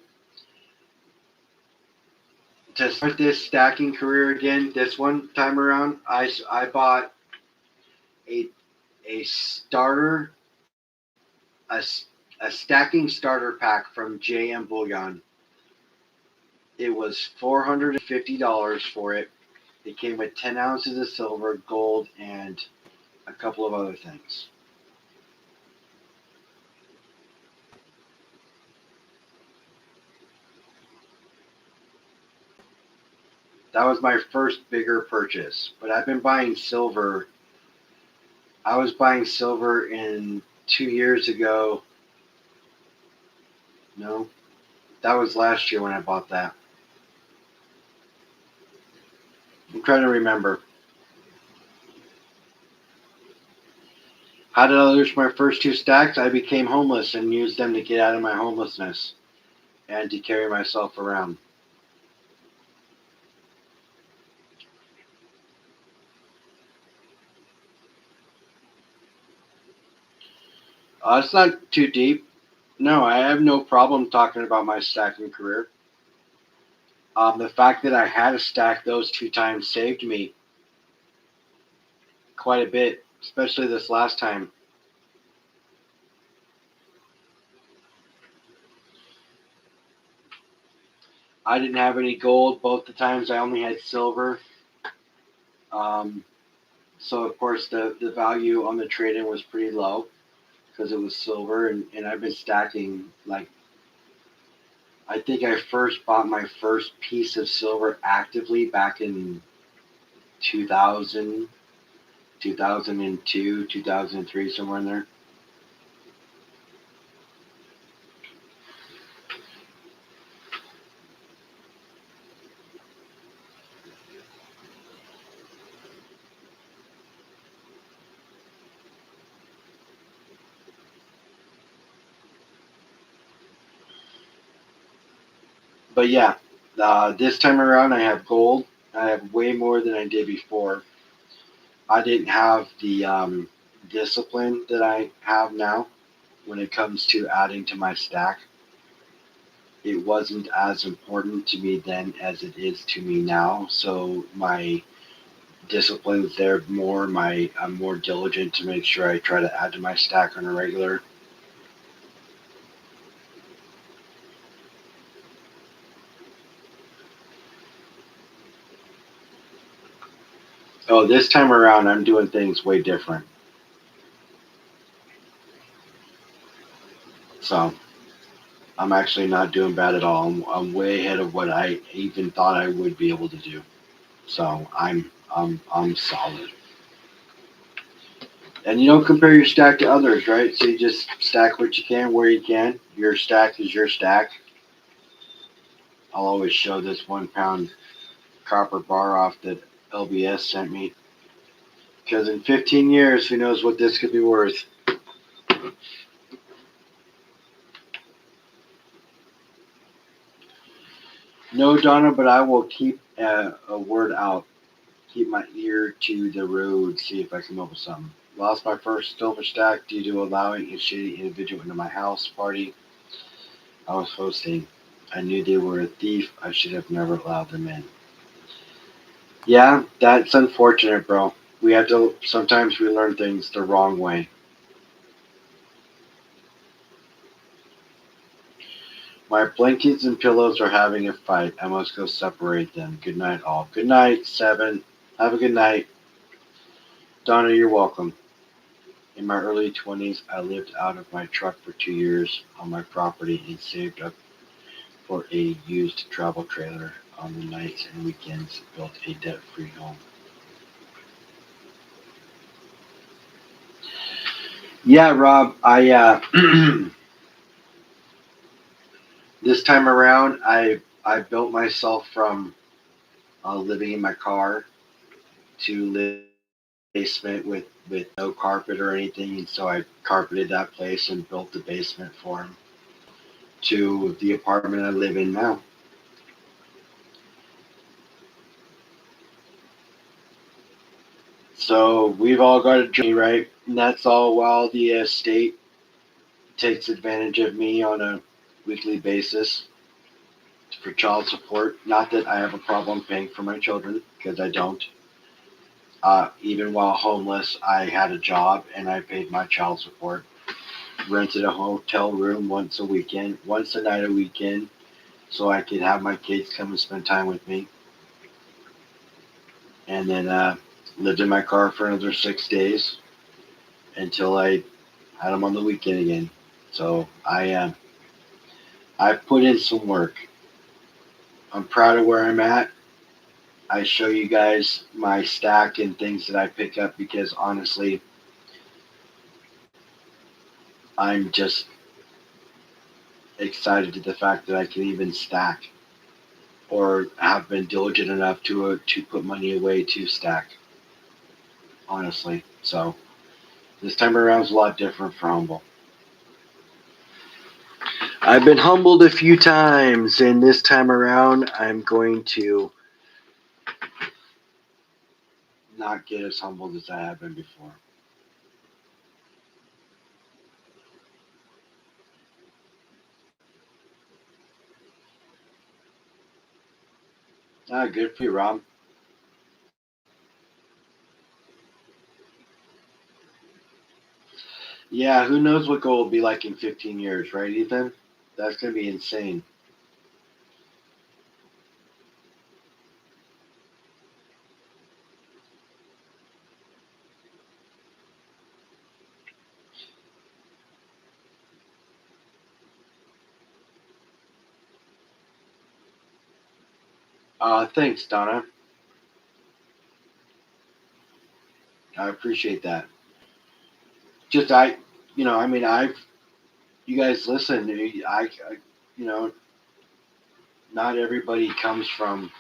start this stacking career again, this one time around, I bought a starter, a stacking starter pack from JM Bullion. It was $450 for it. It came with 10 ounces of silver, gold, and a couple of other things. That was my first bigger purchase. But I've been buying silver. I was buying silver in 2 years ago. No, that was last year when I bought that. I'm trying to remember. How did I lose my first 2 stacks? I became homeless and used them to get out of my homelessness and to carry myself around. It's not too deep. No, I have no problem talking about my stacking career. The fact that I had to stack those 2 times saved me quite a bit, especially this last time. I didn't have any gold both the times. I only had silver. Um, so, of course, the value on the trade-in was pretty low because it was silver. And I've been stacking, like, I think I first bought my first piece of silver actively back in 2000, 2002, 2003, somewhere in there. But yeah, this time around I have gold. I have way more than I did before. I didn't have the discipline that I have now when it comes to adding to my stack. It wasn't as important to me then as it is to me now. So my discipline's there more. I'm more diligent to make sure I try to add to my stack on a regular. Oh, this time around I'm doing things way different. So I'm actually not doing bad at all. I'm way ahead of what I even thought I would be able to do. So I'm solid. And you don't compare your stack to others, right? So you just stack what you can where you can. Your stack is your stack. I'll always show this 1 pound copper bar off that LBS sent me. Because in 15 years, who knows what this could be worth. No, Donna, but I will keep a word out. Keep my ear to the road, see if I come up with something. Lost my first silver stack due to allowing a shady individual into my house party I was hosting. I knew they were a thief. I should have never allowed them in. Yeah, that's unfortunate, bro. We have to, sometimes we learn things the wrong way. My blankets and pillows are having a fight. I must go separate them. Good night, all. Good night, Seven. Have a good night. Donna, you're welcome. In my early 20s, I lived out of my truck for 2 years on my property and saved up for a used travel trailer on the nights and weekends, built a debt-free home. Yeah, Rob, this time around, I built myself from living in my car to live in a basement with no carpet or anything, and so I carpeted that place and built the basement for him to the apartment I live in now. So we've all got a journey, right? And that's all while the state takes advantage of me on a weekly basis for child support. Not that I have a problem paying for my children, because I don't. Even while homeless, I had a job and I paid my child support. Rented a hotel room once a weekend, once a night a weekend, so I could have my kids come and spend time with me. And then lived in my car for another 6 days until I had them on the weekend again. So I put in some work. I'm proud of where I'm at. I show you guys my stack and things that I pick up because honestly, I'm just excited at the fact that I can even stack or have been diligent enough to put money away to stack. Honestly, so this time around is a lot different for humble. I've been humbled a few times, and this time around, I'm going to not get as humbled as I have been before. Ah, good for you, Rob. Yeah, who knows what gold will be like in 15 years, right, Ethan? That's going to be insane. Thanks, Donna. I appreciate that. Just I mean, you guys listen. You know, not everybody comes from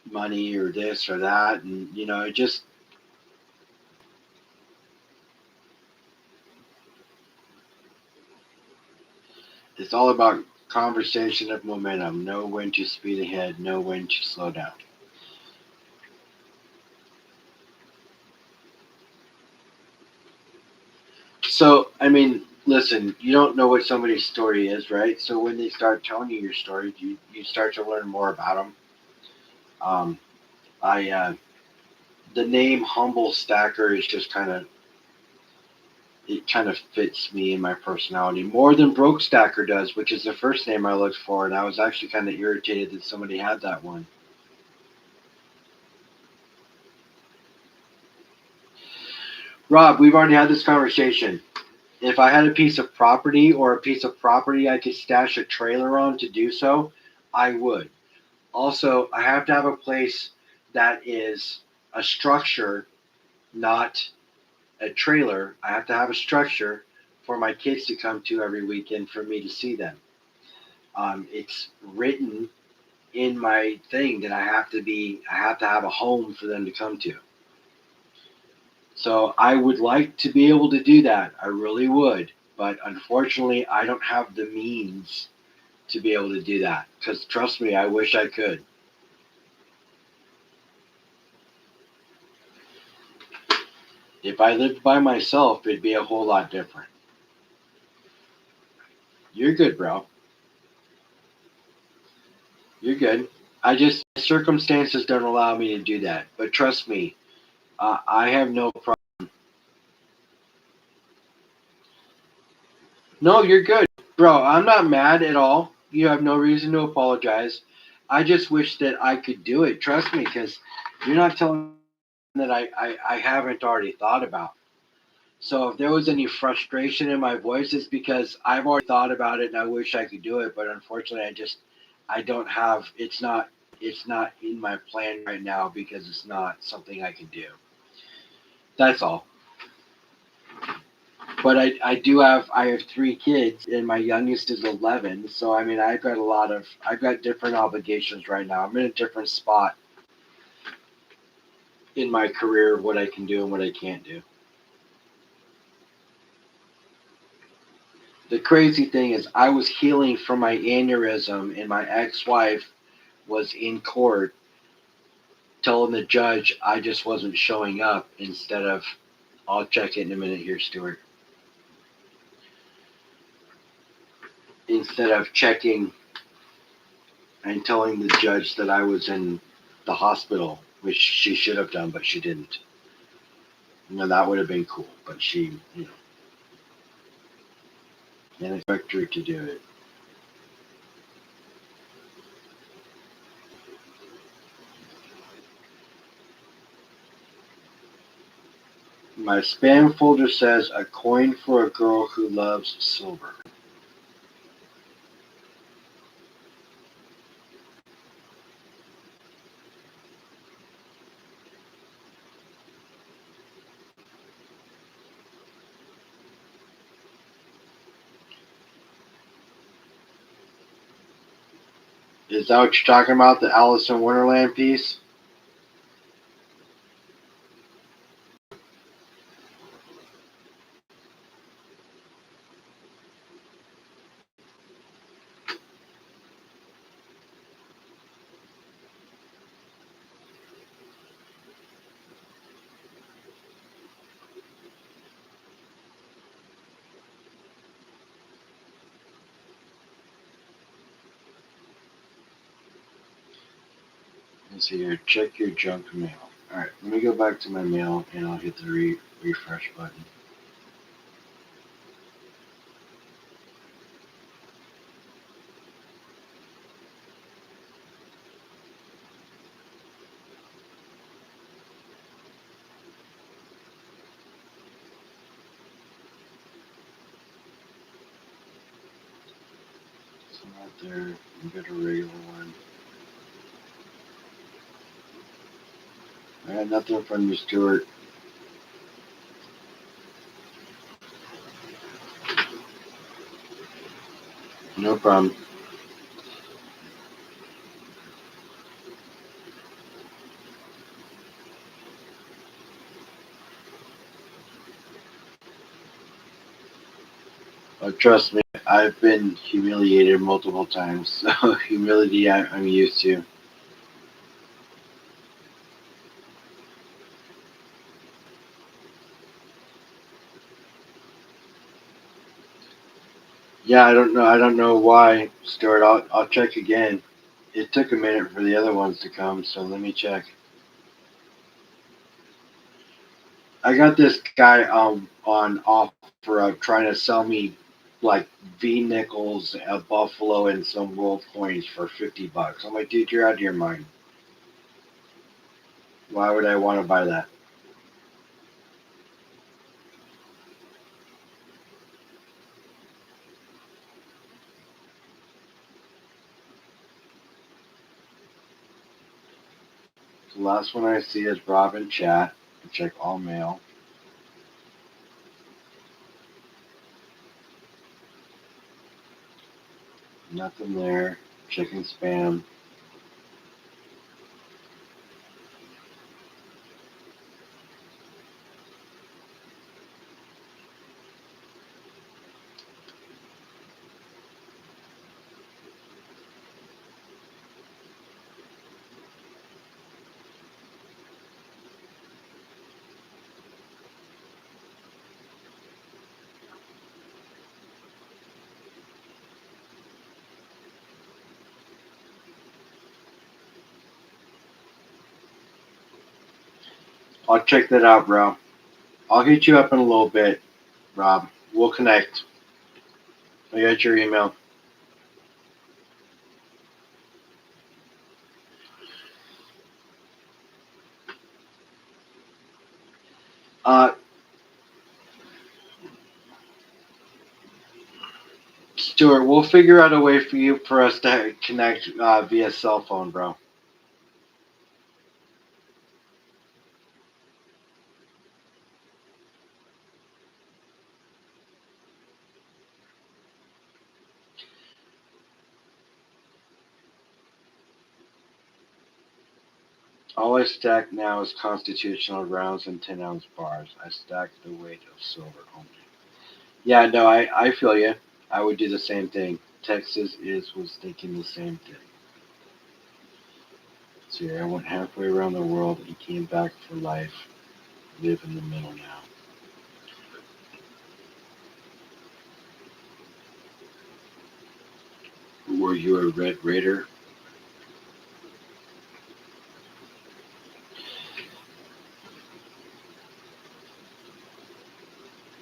money or this or that, and it just it's all about conversation of momentum. Know when to speed ahead. Know when to slow down. So, I mean, listen, you don't know what somebody's story is, right? So when they start telling you your story, you start to learn more about them. Um, I The name Humble Stacker is just kind of fits me and my personality more than Broke Stacker does, which is the first name I looked for, and I was actually kind of irritated that somebody had that one. Rob, we've already had this conversation. If I had a piece of property or a piece of property I could stash a trailer on to do so, I would. Also, I have to have a place that is a structure, not a trailer. I have to have a structure for my kids to come to every weekend for me to see them. It's written in my thing that I have to have a home for them to come to. So I would like to be able to do that. I really would. But unfortunately, I don't have the means to be able to do that. Because trust me, I wish I could. If I lived by myself, it'd be a whole lot different. You're good, bro. You're good. I just, circumstances don't allow me to do that. But trust me, I have no problem. No, you're good. Bro, I'm not mad at all. You have no reason to apologize. I just wish that I could do it. Trust me, because you're not telling me that I haven't already thought about. So if there was any frustration in my voice, it's because I've already thought about it and I wish I could do it, but unfortunately I don't have it's not in my plan right now because it's not something I can do. That's all. But I have three kids and my youngest is 11. So I mean I've got different obligations right now. I'm in a different spot in my career of what I can do and what I can't do. The crazy thing is I was healing from my aneurysm and my ex-wife was in court telling the judge I just wasn't showing up instead of I'll check it in a minute here, Stuart. Instead of checking and telling the judge that I was in the hospital, which she should have done, but she didn't. That would have been cool, but she, didn't expect her to do it. My spam folder says a coin for a girl who loves silver. Is that what you're talking about? The Alice in Wonderland piece? Let's see here. Check your junk mail. Alright, let me go back to my mail and I'll hit the refresh button. So right there, you get a regular one. I got nothing from you, Stuart. No problem. Trust me, I've been humiliated multiple times, so humility I'm used to. Yeah, I don't know. I don't know why, Stuart. I'll check again. It took a minute for the other ones to come, so let me check. I got this guy on offer of trying to sell me like V nickels, a buffalo, and some world coins for $50. I'm like, dude, you're out of your mind. Why would I want to buy that? The last one I see is Robin Chat. Check all mail. Nothing there. Checking spam. I'll check that out, bro. I'll hit you up in a little bit, Rob. We'll connect. I got your email. Uh, Stuart, we'll figure out a way for us to connect via cell phone, bro. All I stack now is constitutional rounds and 10-ounce bars. I stack the weight of silver only. Yeah, no, I feel you. I would do the same thing. Texas was thinking the same thing. See, I went halfway around the world and came back for life. Live in the middle now. Were you a Red Raider?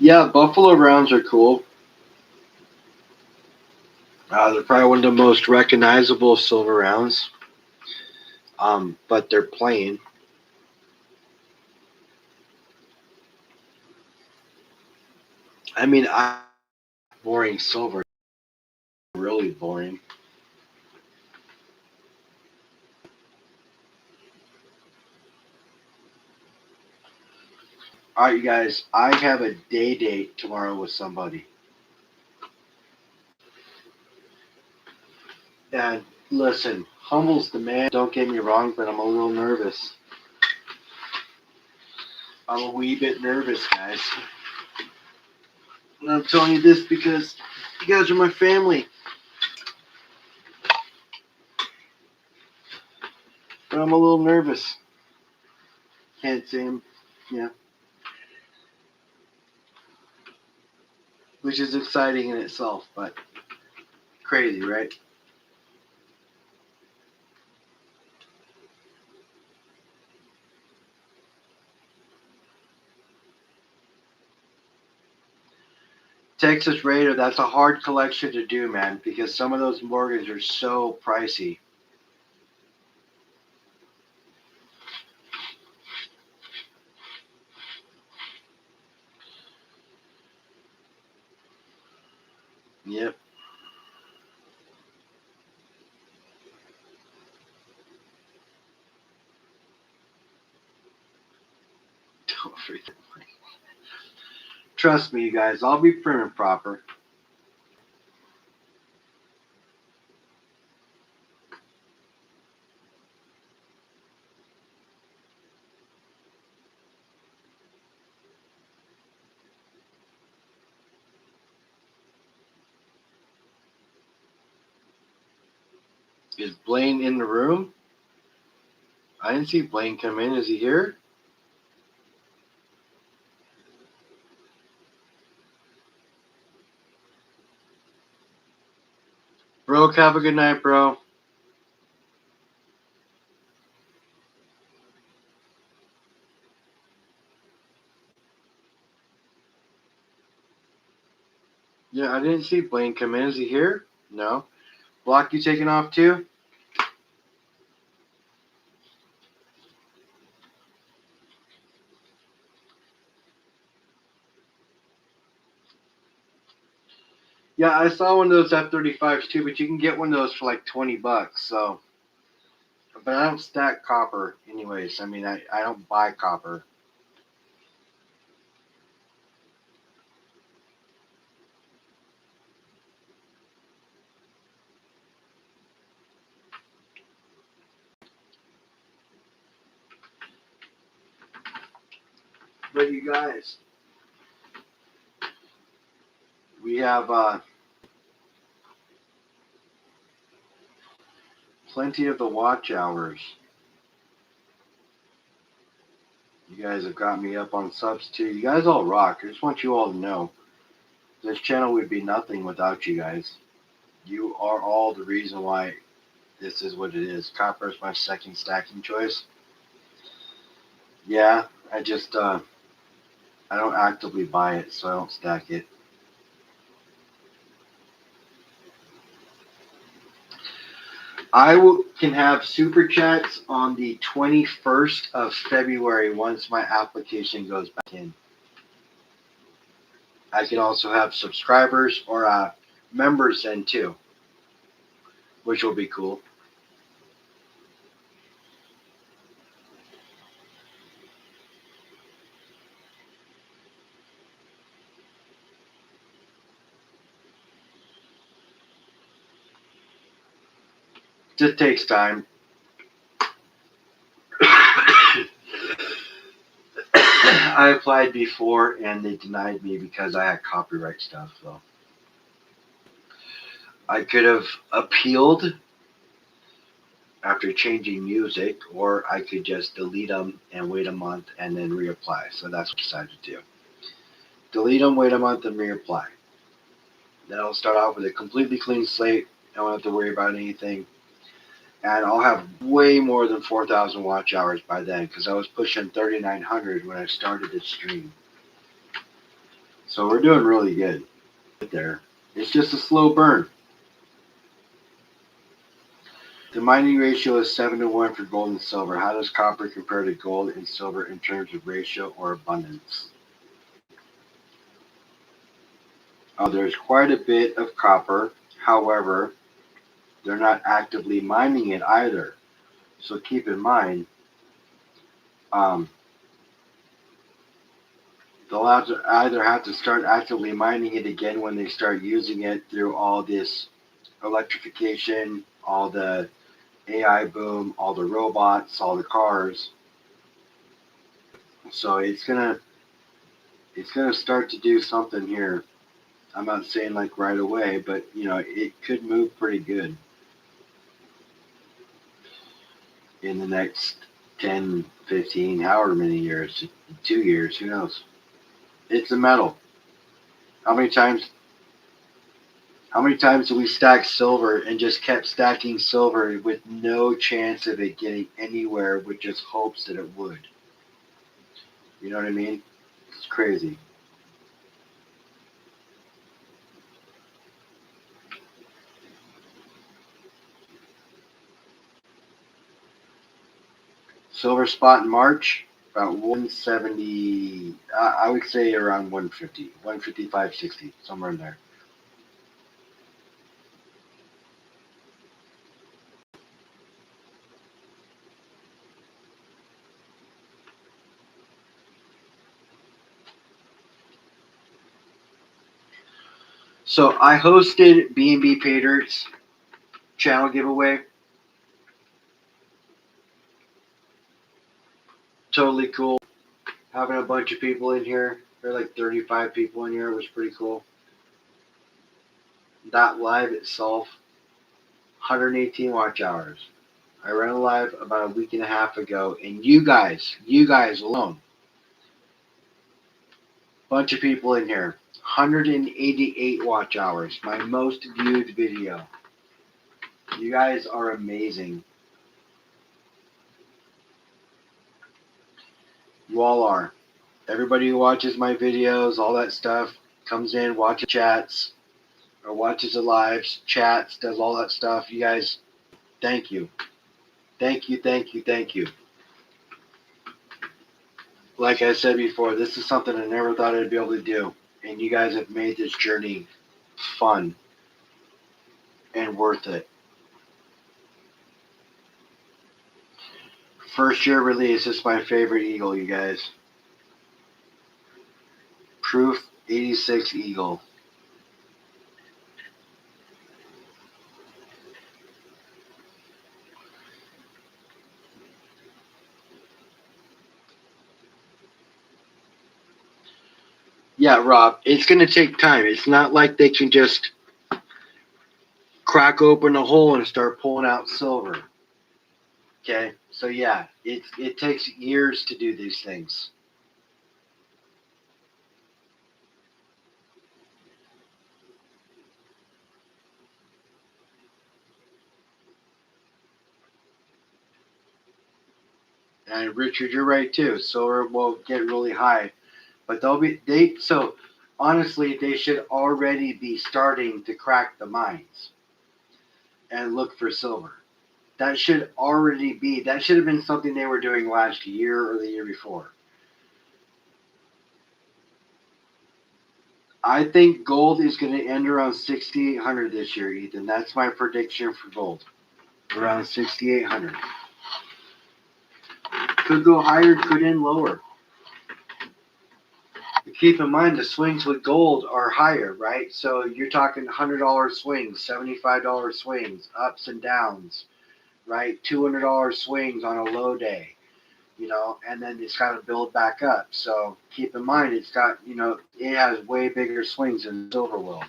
Yeah, Buffalo Rounds are cool. They're probably one of the most recognizable silver rounds. But they're plain. I mean, boring silver, really boring. All right, you guys, I have a day date tomorrow with somebody. And listen, humble's the man. Don't get me wrong, but I'm a little nervous. I'm a wee bit nervous, guys. And I'm telling you this because you guys are my family. But I'm a little nervous. Can't say I'm, yeah. Which is exciting in itself, but crazy, right? Texas Raider, that's a hard collection to do, man, because some of those Morgans are so pricey. Yep. Don't forget. Trust me, you guys, I'll be prim and proper. Is Blaine in the room? I didn't see Blaine come in. Is he here? Bro, have a good night, bro. Yeah, I didn't see Blaine come in. Is he here? No. Block, you taking off too? Yeah, I saw one of those F-35s too, but you can get one of those for like $20. So, but I don't stack copper, anyways. I mean, I don't buy copper. But you guys, we have plenty of the watch hours. You guys have got me up on subs too. You guys all rock. I just want you all to know this channel would be nothing without you guys. You are all the reason why this is what it is. Copper is my second stacking choice. Yeah, I just I don't actively buy it, so I don't stack it. Can have super chats on the 21st of February once my application goes back in. I can also have subscribers or members in too, which will be cool. Just takes time. I applied before and they denied me because I had copyright stuff. So I could have appealed after changing music, or I could just delete them and wait a month and then reapply. So that's what I decided to do. Delete them, wait a month, and reapply. Then I'll start off with a completely clean slate. I don't have to worry about anything. And I'll have way more than 4,000 watch hours by then because I was pushing 3,900 when I started this stream. So we're doing really good there. It's just a slow burn. The mining ratio is 7-to-1 for gold and silver. How does copper compare to gold and silver in terms of ratio or abundance? There's quite a bit of copper. However, they're not actively mining it either. So keep in mind, they'll either have to start actively mining it again when they start using it through all this electrification, all the AI boom, all the robots, all the cars. So it's gonna start to do something here. I'm not saying like right away, but it could move pretty good in the next 10, 15, however many years, 2 years, who knows? It's a metal. How many times do we stack silver and just kept stacking silver with no chance of it getting anywhere with just hopes that it would? You know what I mean? It's crazy. Silver spot in March, about 170, I would say around 150, 155, 60, somewhere in there. So I hosted B&B Pater's channel giveaway. Totally cool. Having a bunch of people in here. There are like 35 people in here. It was pretty cool. That live itself, 118 watch hours. I ran a live about a week and a half ago, and you guys alone, bunch of people in here, 188 watch hours, my most viewed video. You guys are amazing. You all are. Everybody who watches my videos, all that stuff, comes in, watches chats, or watches the lives, chats, does all that stuff. You guys, thank you. Thank you, thank you, thank you. Like I said before, this is something I never thought I'd be able to do. And you guys have made this journey fun and worth it. First year release is my favorite eagle, you guys. Proof 86 Eagle. Yeah, Rob, it's going to take time. It's not like they can just crack open a hole and start pulling out silver. Okay, so yeah, it takes years to do these things. And Richard, you're right too. Silver will get really high, but so honestly they should already be starting to crack the mines and look for silver. That should have been something they were doing last year or the year before. I think gold is going to end around 6,800 this year, Ethan. That's my prediction for gold. Around 6,800. Could go higher, could end lower. Keep in mind the swings with gold are higher, right? So you're talking $100 swings, $75 swings, ups and downs, right? $200 swings on a low day, and then it's got to build back up. So keep in mind it's got, it has way bigger swings than silver will.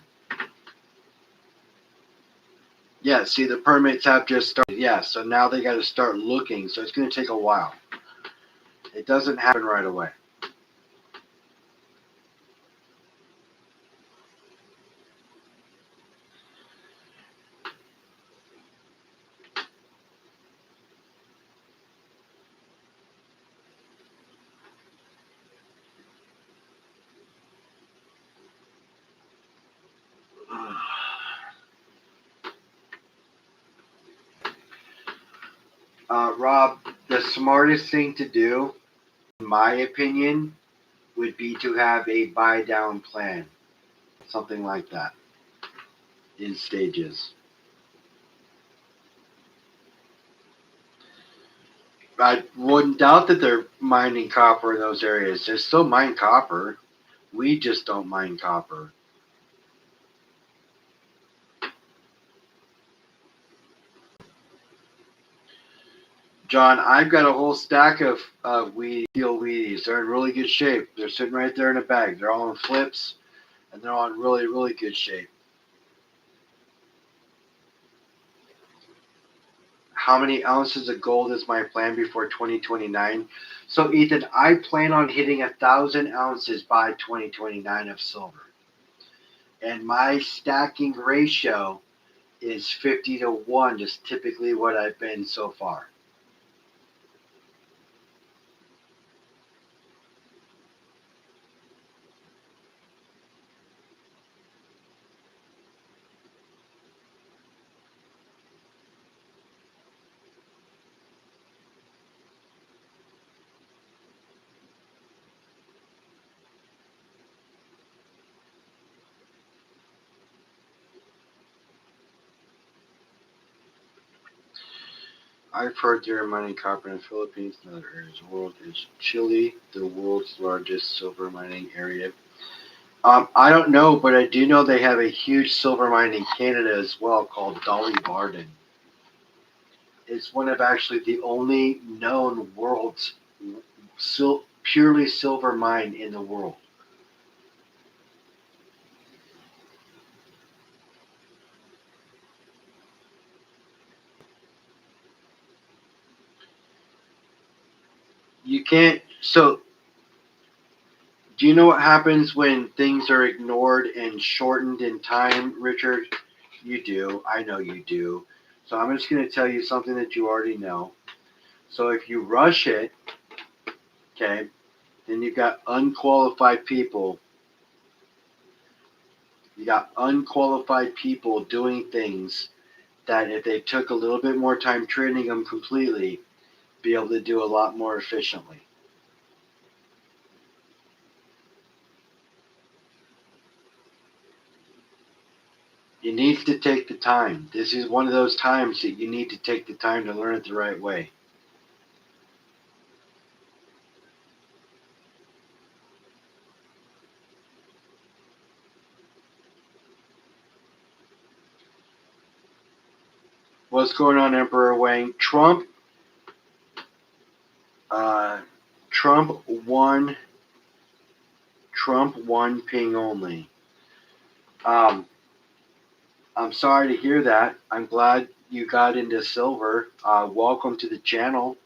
Yeah, see, the permits have just started. Yeah, so now they got to start looking. So it's going to take a while. It doesn't happen right away. Rob, the smartest thing to do, in my opinion, would be to have a buy down plan, something like that, in stages. I wouldn't doubt that they're mining copper in those areas. They still mine copper. We just don't mine copper. John, I've got a whole stack of steel Wheaties. They're in really good shape. They're sitting right there in a bag. They're all in flips, and they're all in really, really good shape. How many ounces of gold is my plan before 2029? So, Ethan, I plan on hitting 1,000 ounces by 2029 of silver. And my stacking ratio is 50 to 1, just typically what I've been so far. I've heard they're mining copper in the Philippines and other areas of the world. Is Chile the world's largest silver mining area? I don't know, but I do know they have a huge silver mine in Canada as well called Dolly Varden. It's one of actually the only known world's purely silver mine in the world. You can't. So, do you know what happens when things are ignored and shortened in time, Richard? You do. I know you do. So, I'm just going to tell you something that you already know. So, if you rush it, okay, then you've got unqualified people. You got unqualified people doing things that if they took a little bit more time training them completely, be able to do a lot more efficiently. You need to take the time. This is one of those times that you need to take the time to learn it the right way. What's going on, Emperor Wang? Uh, Trump won. Trump won ping only. I'm sorry to hear that. I'm glad you got into silver. Welcome to the channel.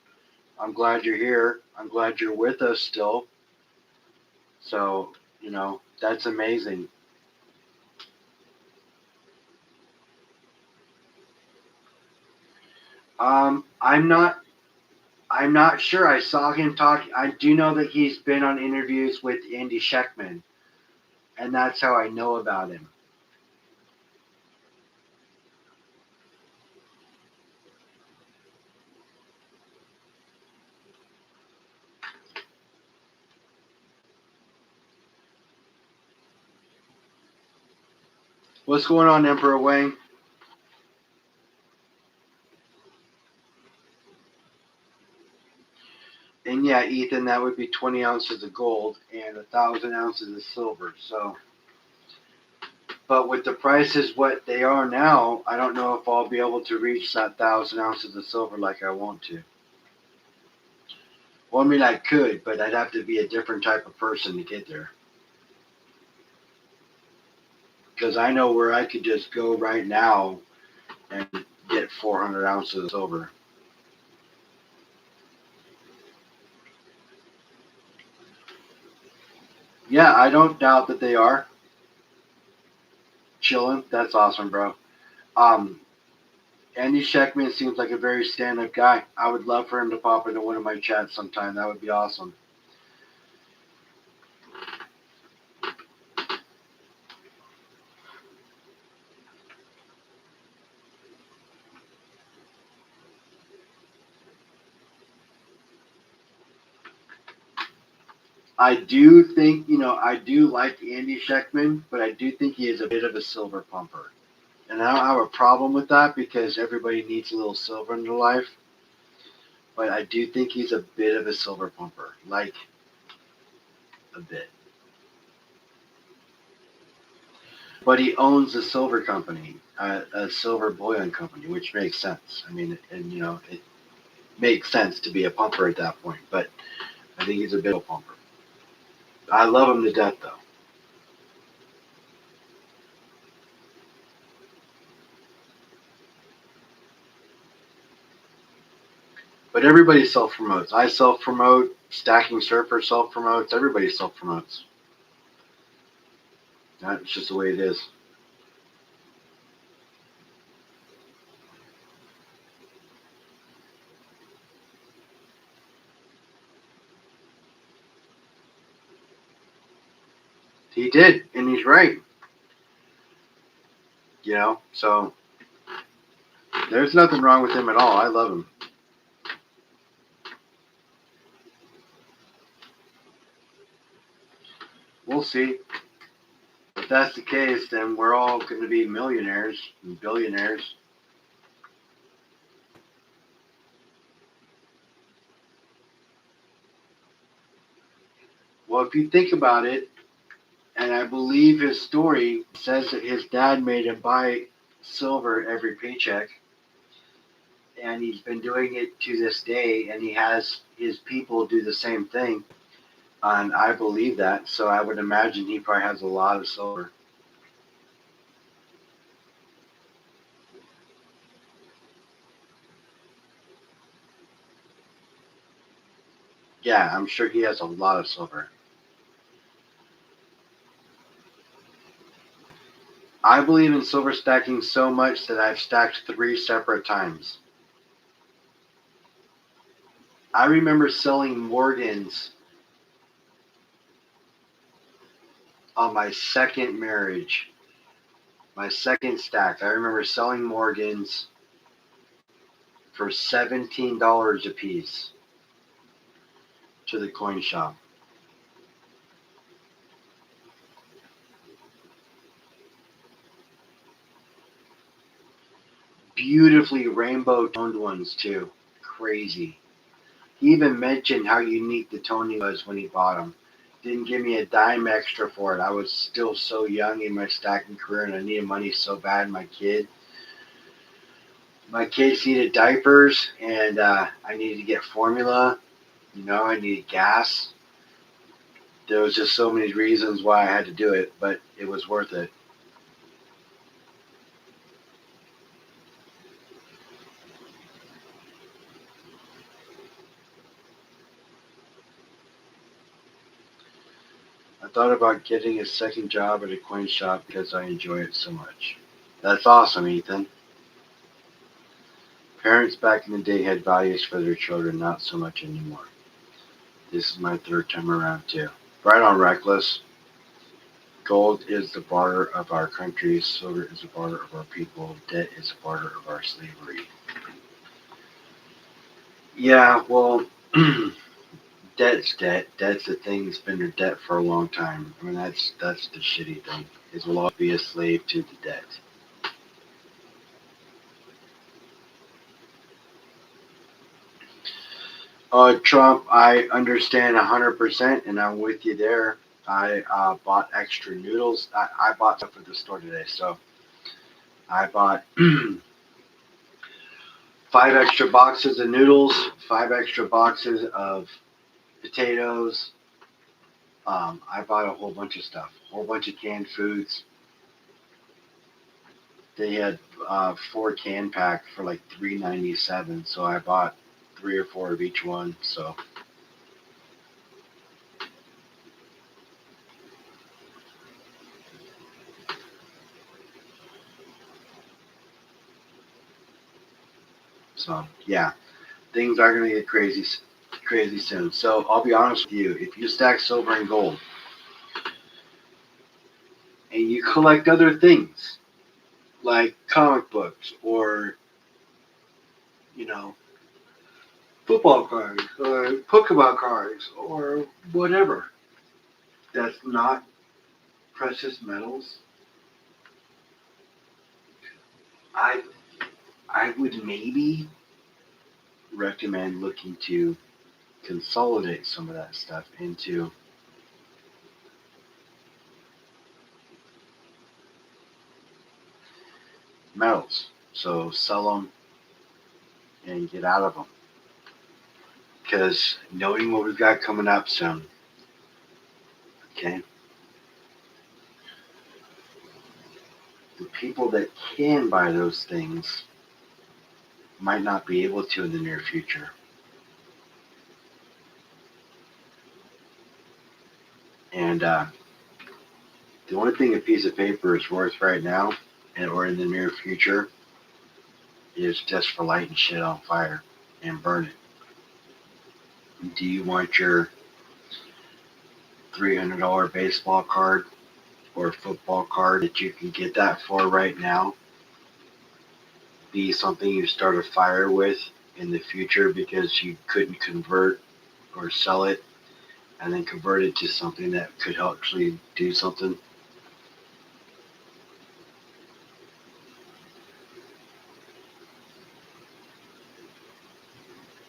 I'm glad you're here. I'm glad you're with us still. So, that's amazing. I'm not sure. I saw him talk. I do know that he's been on interviews with Andy Schectman, and that's how I know about him. What's going on, Emperor Wang? And yeah, Ethan, that would be 20 ounces of gold and 1,000 ounces of silver. So, but with the prices what they are now, I don't know if I'll be able to reach that 1,000 ounces of silver like I want to. Well, I mean, I could, but I'd have to be a different type of person to get there. Because I know where I could just go right now and get 400 ounces of silver. Yeah, I don't doubt that they are chilling. That's awesome, bro. Um, Andy Schectman seems like a very stand-up guy. I would love for him to pop into one of my chats sometime. That would be awesome. I do think, I do like Andy Schectman, but I do think he is a bit of a silver pumper. And I don't have a problem with that because everybody needs a little silver in their life. But I do think he's a bit of a silver pumper. Like, a bit. But he owns a silver company, a silver bullion company, which makes sense. I mean, and it makes sense to be a pumper at that point. But I think he's a bit of a pumper. I love him to death, though. But everybody self promotes. I self promote. Stacking Surfer self promotes. Everybody self promotes. That's just the way it is. He did, and he's right. So there's nothing wrong with him at all. I love him. We'll see. If that's the case, then we're all going to be millionaires and billionaires. Well, if you think about it, and I believe his story says that his dad made him buy silver every paycheck, and he's been doing it to this day, and he has his people do the same thing. And I believe that, so I would imagine he probably has a lot of silver. Yeah, I'm sure he has a lot of silver. I believe in silver stacking so much that I've stacked 3 separate times. I remember selling Morgans on my second marriage, my second stack. I remember selling Morgans for $17 a piece to the coin shop. Beautifully rainbow toned ones too. Crazy. He even mentioned how unique the toning was when he bought them. Didn't give me a dime extra for it. I was still so young in my stacking career and I needed money so bad. My kids needed diapers and I needed to get formula. I needed gas. There was just so many reasons why I had to do it, but it was worth it. I thought about getting a second job at a coin shop because I enjoy it so much. That's awesome, Ethan. Parents back in the day had values for their children, not so much anymore. This is my third time around, too. Right on, Reckless. Gold is the barter of our country, silver is the barter of our people, debt is the barter of our slavery. Yeah, well, debt's debt. Debt's the thing that's been your debt for a long time. I mean, that's the shitty thing. Is we'll always be a slave to the debt. Trump, I understand 100%, and I'm with you there. I bought extra noodles. I bought stuff at the store today, so I bought 5 extra boxes of noodles, 5 extra boxes of potatoes. I bought a whole bunch of stuff, a whole bunch of canned foods. They had 4 can pack for like $3.97, so I bought 3 or 4 of each one. So yeah, things are gonna get crazy soon. So I'll be honest with you, if you stack silver and gold and you collect other things like comic books or you know football cards or Pokemon cards or whatever that's not precious metals, I I would maybe recommend looking to consolidate some of that stuff into metals. So sell them and get out of them. Because knowing what we've got coming up soon, okay, the people that can buy those things might not be able to in the near future. And the only thing a piece of paper is worth right now, and or in the near future, is just for lighting shit on fire and burn it. Do you want your $300 baseball card or football card that you can get that for right now be something you start a fire with in the future because you couldn't convert or sell it and then convert it to something that could actually do something?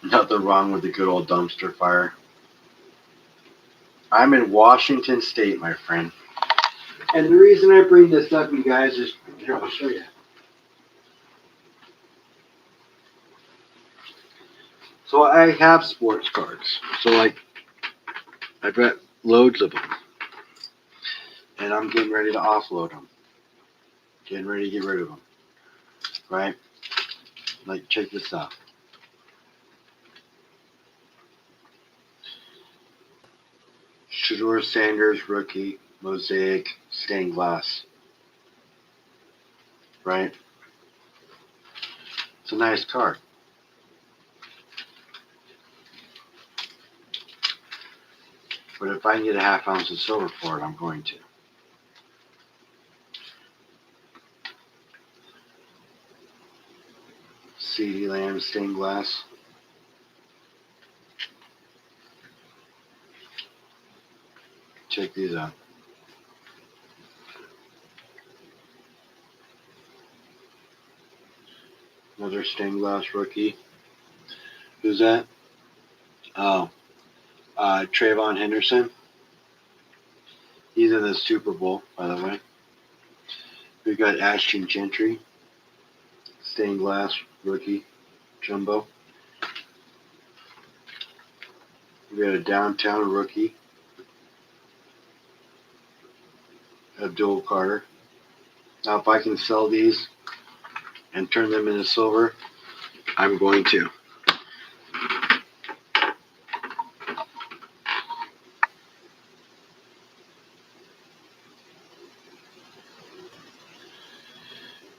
Nothing wrong with a good old dumpster fire. I'm in Washington State, my friend. And the reason I bring this up, you guys, is here, I'll show you. So I have sports cards. So, like, I've got loads of them. And I'm getting ready to offload them. Getting ready to get rid of them. Right? Like, check this out. Shedeur Sanders, rookie, mosaic, stained glass. Right? It's a nice card. But if I can get a half ounce of silver for it, I'm going to. CeeDee Lamb stained glass. Check these out. Another stained glass rookie. Who's that? Oh, Trayvon Henderson. He's in the Super Bowl, by the way. We got Ashton Gentry, stained glass rookie, jumbo. We got a downtown rookie. Abdul Carter. Now, if I can sell these and turn them into silver, I'm going to.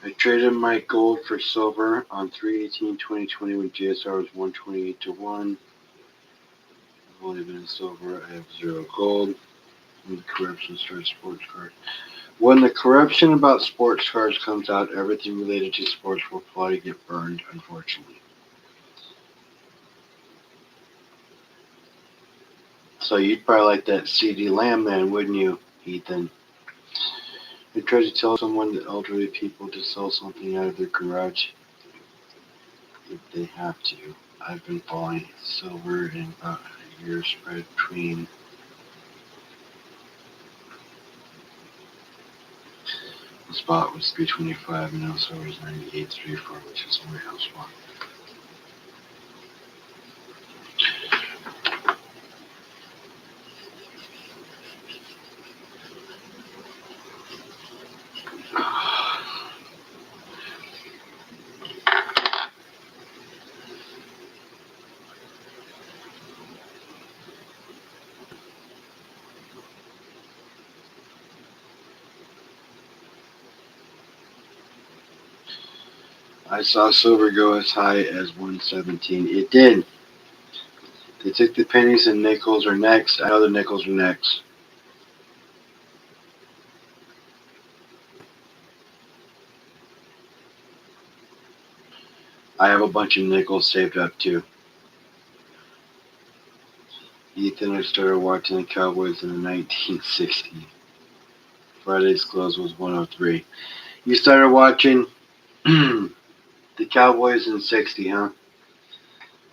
I traded my gold for silver on 3/18/2020 when GSR was 128 to 1. I've only been in silver. I have 0 gold. When the corruption starts sports cars. When the corruption about sports cars comes out, everything related to sports will probably get burned, unfortunately. So you'd probably like that CD Lamb then, wouldn't you, Ethan? I tried to tell someone that elderly people to sell something out of their garage if they have to. I've been buying silver in about a year spread between the spot was 325 and now silver is 98.34, which is my house spot. I saw silver go as high as 117. It did. They took the pennies and nickels are next. I know the nickels are next. I have a bunch of nickels saved up too. Ethan, I started watching the Cowboys in the 1960s. Friday's close was 103. You started watching the Cowboys in '60, huh?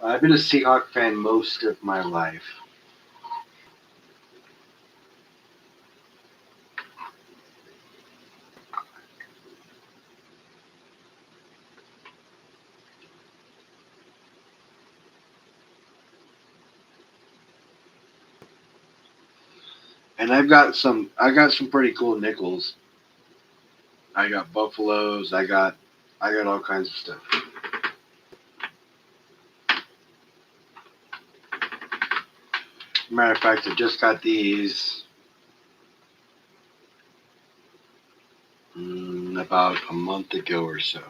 I've been a Seahawk fan most of my life. And I got some pretty cool nickels. I got buffaloes, I got all kinds of stuff. Matter of fact, I just got these about a month ago or so.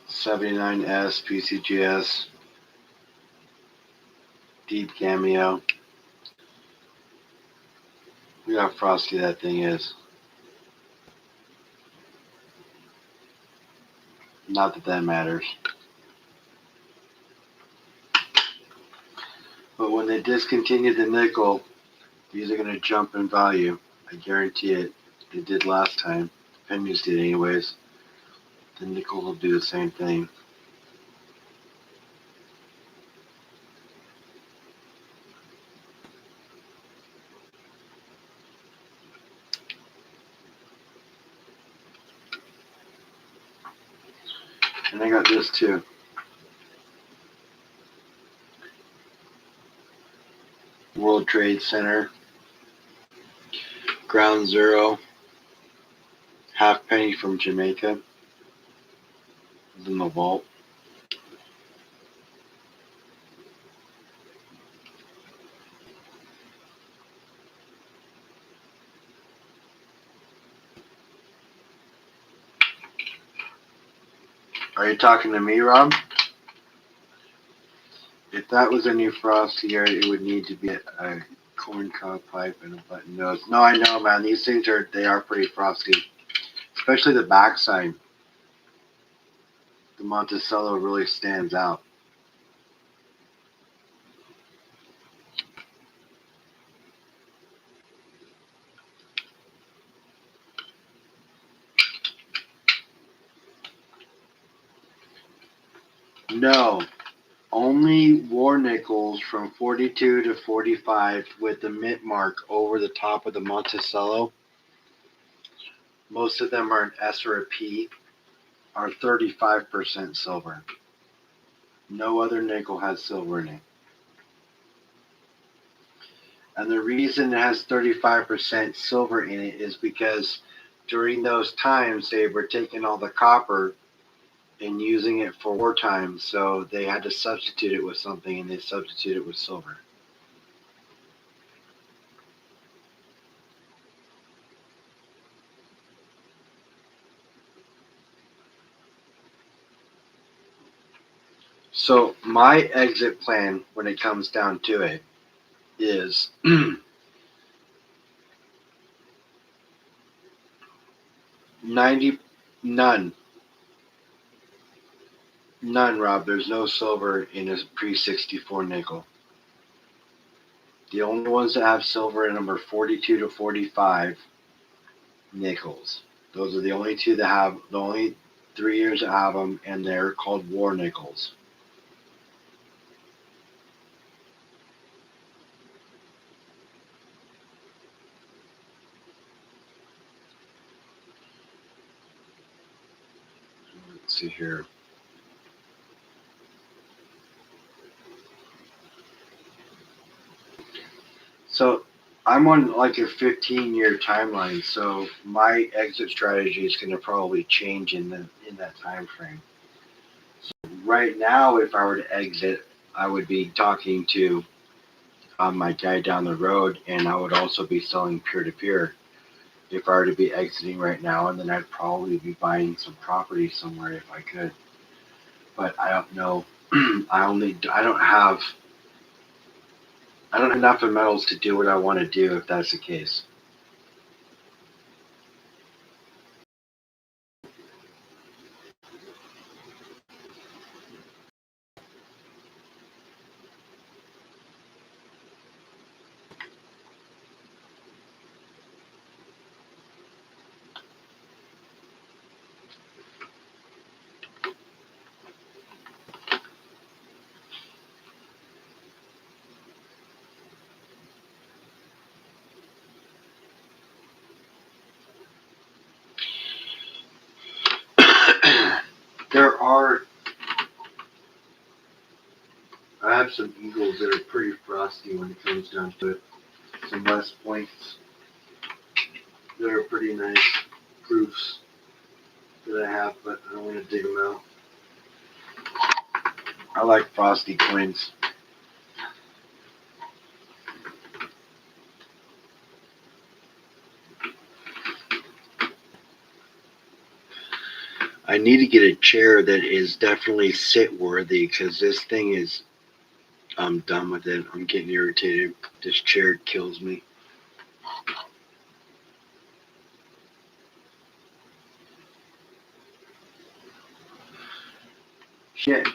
79S PCGS Deep Cameo. Look how frosty that thing is. Not that that matters. But when they discontinue the nickel, these are going to jump in value. I guarantee it. They did last time. Pennies did anyways. The nickel will do the same thing. And I got this too. World Trade Center. Ground Zero. Half penny from Jamaica. It's in the vault. Are you talking to me, Rob? If that was a new frosty here, it would need to be a corn cob pipe and a button nose. No, I know, man. These things are pretty frosty, especially the backside. The Monticello really stands out. No, only war nickels from 42 to 45 with the mint mark over the top of the Monticello. Most of them are an S or a P, are 35% silver. No other nickel has silver in it. And the reason it has 35% silver in it is because during those times they were taking all the copper and using it for wartime, so they had to substitute it with something, and they substituted it with silver. So my exit plan, when it comes down to it, is 90 none. None, Rob. There's no silver in a pre 64 nickel. The only ones that have silver in them are 42 to 45 nickels. Those are the only two that have, the only 3 years that have them, and they're called war nickels. Let's see here. So I'm on like a 15-year timeline, so my exit strategy is going to probably change in that time frame. So right now, if I were to exit, I would be talking to my guy down the road, and I would also be selling peer to peer if I were to be exiting right now, and then I'd probably be buying some property somewhere if I could. But I don't know. I don't have enough of metals to do what I want to do if that's the case. There are. I have some eagles that are pretty frosty when it comes down to it. Some West Points that are pretty nice proofs that I have, but I don't want to dig them out. I like frosty coins. I need to get a chair that is definitely sit worthy because this thing is. I'm done with it. I'm getting irritated. This chair kills me. Shit.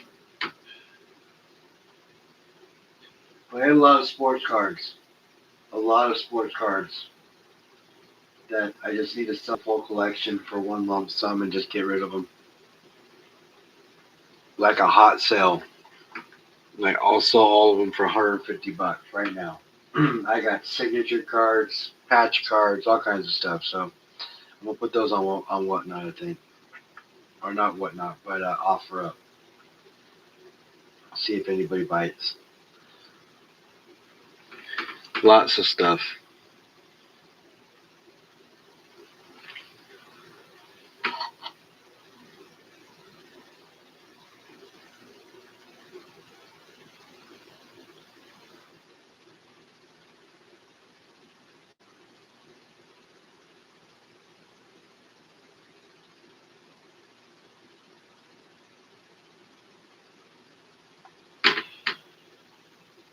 I have a lot of sports cards. A lot of sports cards that I just need to sell full collection for one lump sum and just get rid of them. Like a hot sale. Like I'll sell all of them for $150 right now. I got signature cards, patch cards, all kinds of stuff. So I'm gonna put those on Whatnot, I think, or not Whatnot, but OfferUp. See if anybody bites. Lots of stuff.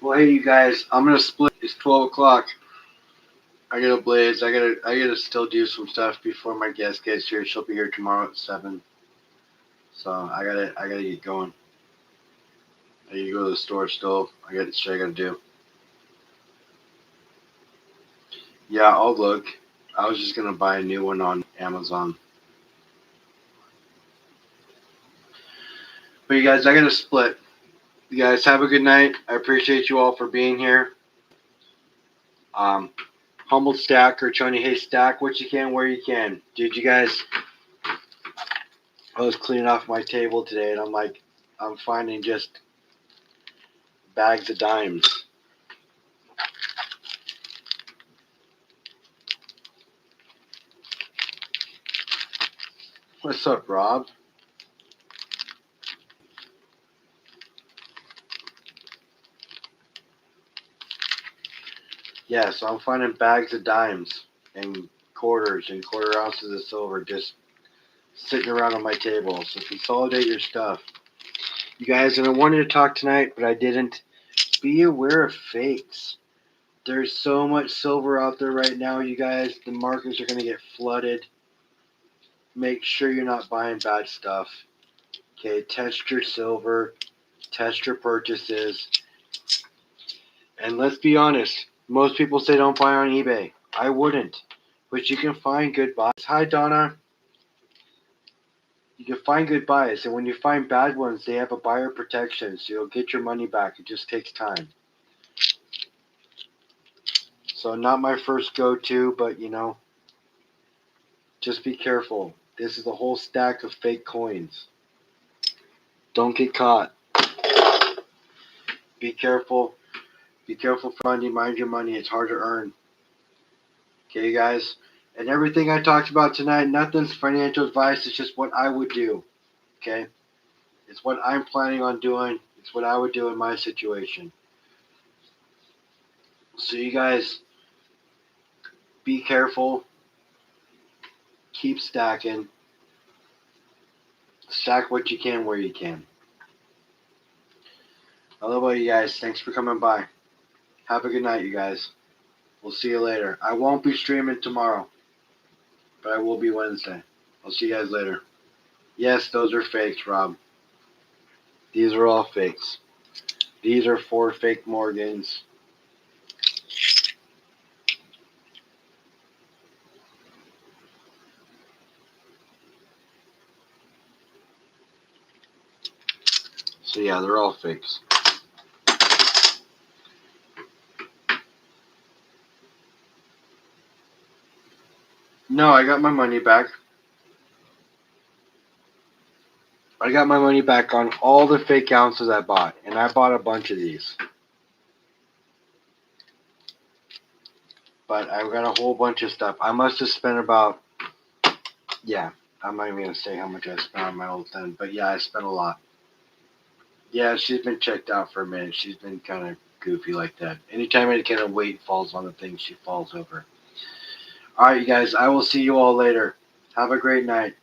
Well, hey, you guys, I'm gonna split. It's 12 o'clock. I gotta blaze. I gotta still do some stuff before my guest gets here. She'll be here tomorrow at 7. So I gotta get going. I need to go to the store still. I got shit I gotta do. Yeah, I'll look. I was just gonna buy a new one on Amazon. But you guys, I gotta split. You guys have a good night. I appreciate you all for being here. Um, Humble stack or Tony, hey, stack what you can where you can. Dude, you guys, I was cleaning off my table today and I'm finding just bags of dimes. What's up, Rob? Yeah, so I'm finding bags of dimes and quarters and quarter ounces of silver just sitting around on my table. So consolidate your stuff. You guys, and I wanted to talk tonight, but I didn't. Be aware of fakes. There's so much silver out there right now, you guys. The markets are going to get flooded. Make sure you're not buying bad stuff. Okay, test your silver, test your purchases. And let's be honest, most people say don't buy on eBay. I wouldn't. But you can find good buys. Hi, Donna. You can find good buys. And when you find bad ones, they have a buyer protection. So you'll get your money back. It just takes time. So not my first go-to, but just be careful. This is a whole stack of fake coins. Don't get caught. Be careful. Be careful for money. Mind your money. It's hard to earn. Okay, guys? And everything I talked about tonight, nothing's financial advice. It's just what I would do. Okay? It's what I'm planning on doing. It's what I would do in my situation. So you guys, be careful. Keep stacking. Stack what you can where you can. I love all you guys. Thanks for coming by. Have a good night, you guys. We'll see you later. I won't be streaming tomorrow, but I will be Wednesday. I'll see you guys later. Yes, those are fakes, Rob. These are all fakes. These are 4 fake Morgans. So yeah, they're all fakes. No, I got my money back. I got my money back on all the fake ounces I bought, and I bought a bunch of these. But I got a whole bunch of stuff. I must have spent about, I'm not even going to say how much I spent on my old thing, but yeah, I spent a lot. Yeah, she's been checked out for a minute. She's been kind of goofy like that. Anytime any kind of weight falls on the thing, she falls over. All right, you guys, I will see you all later. Have a great night.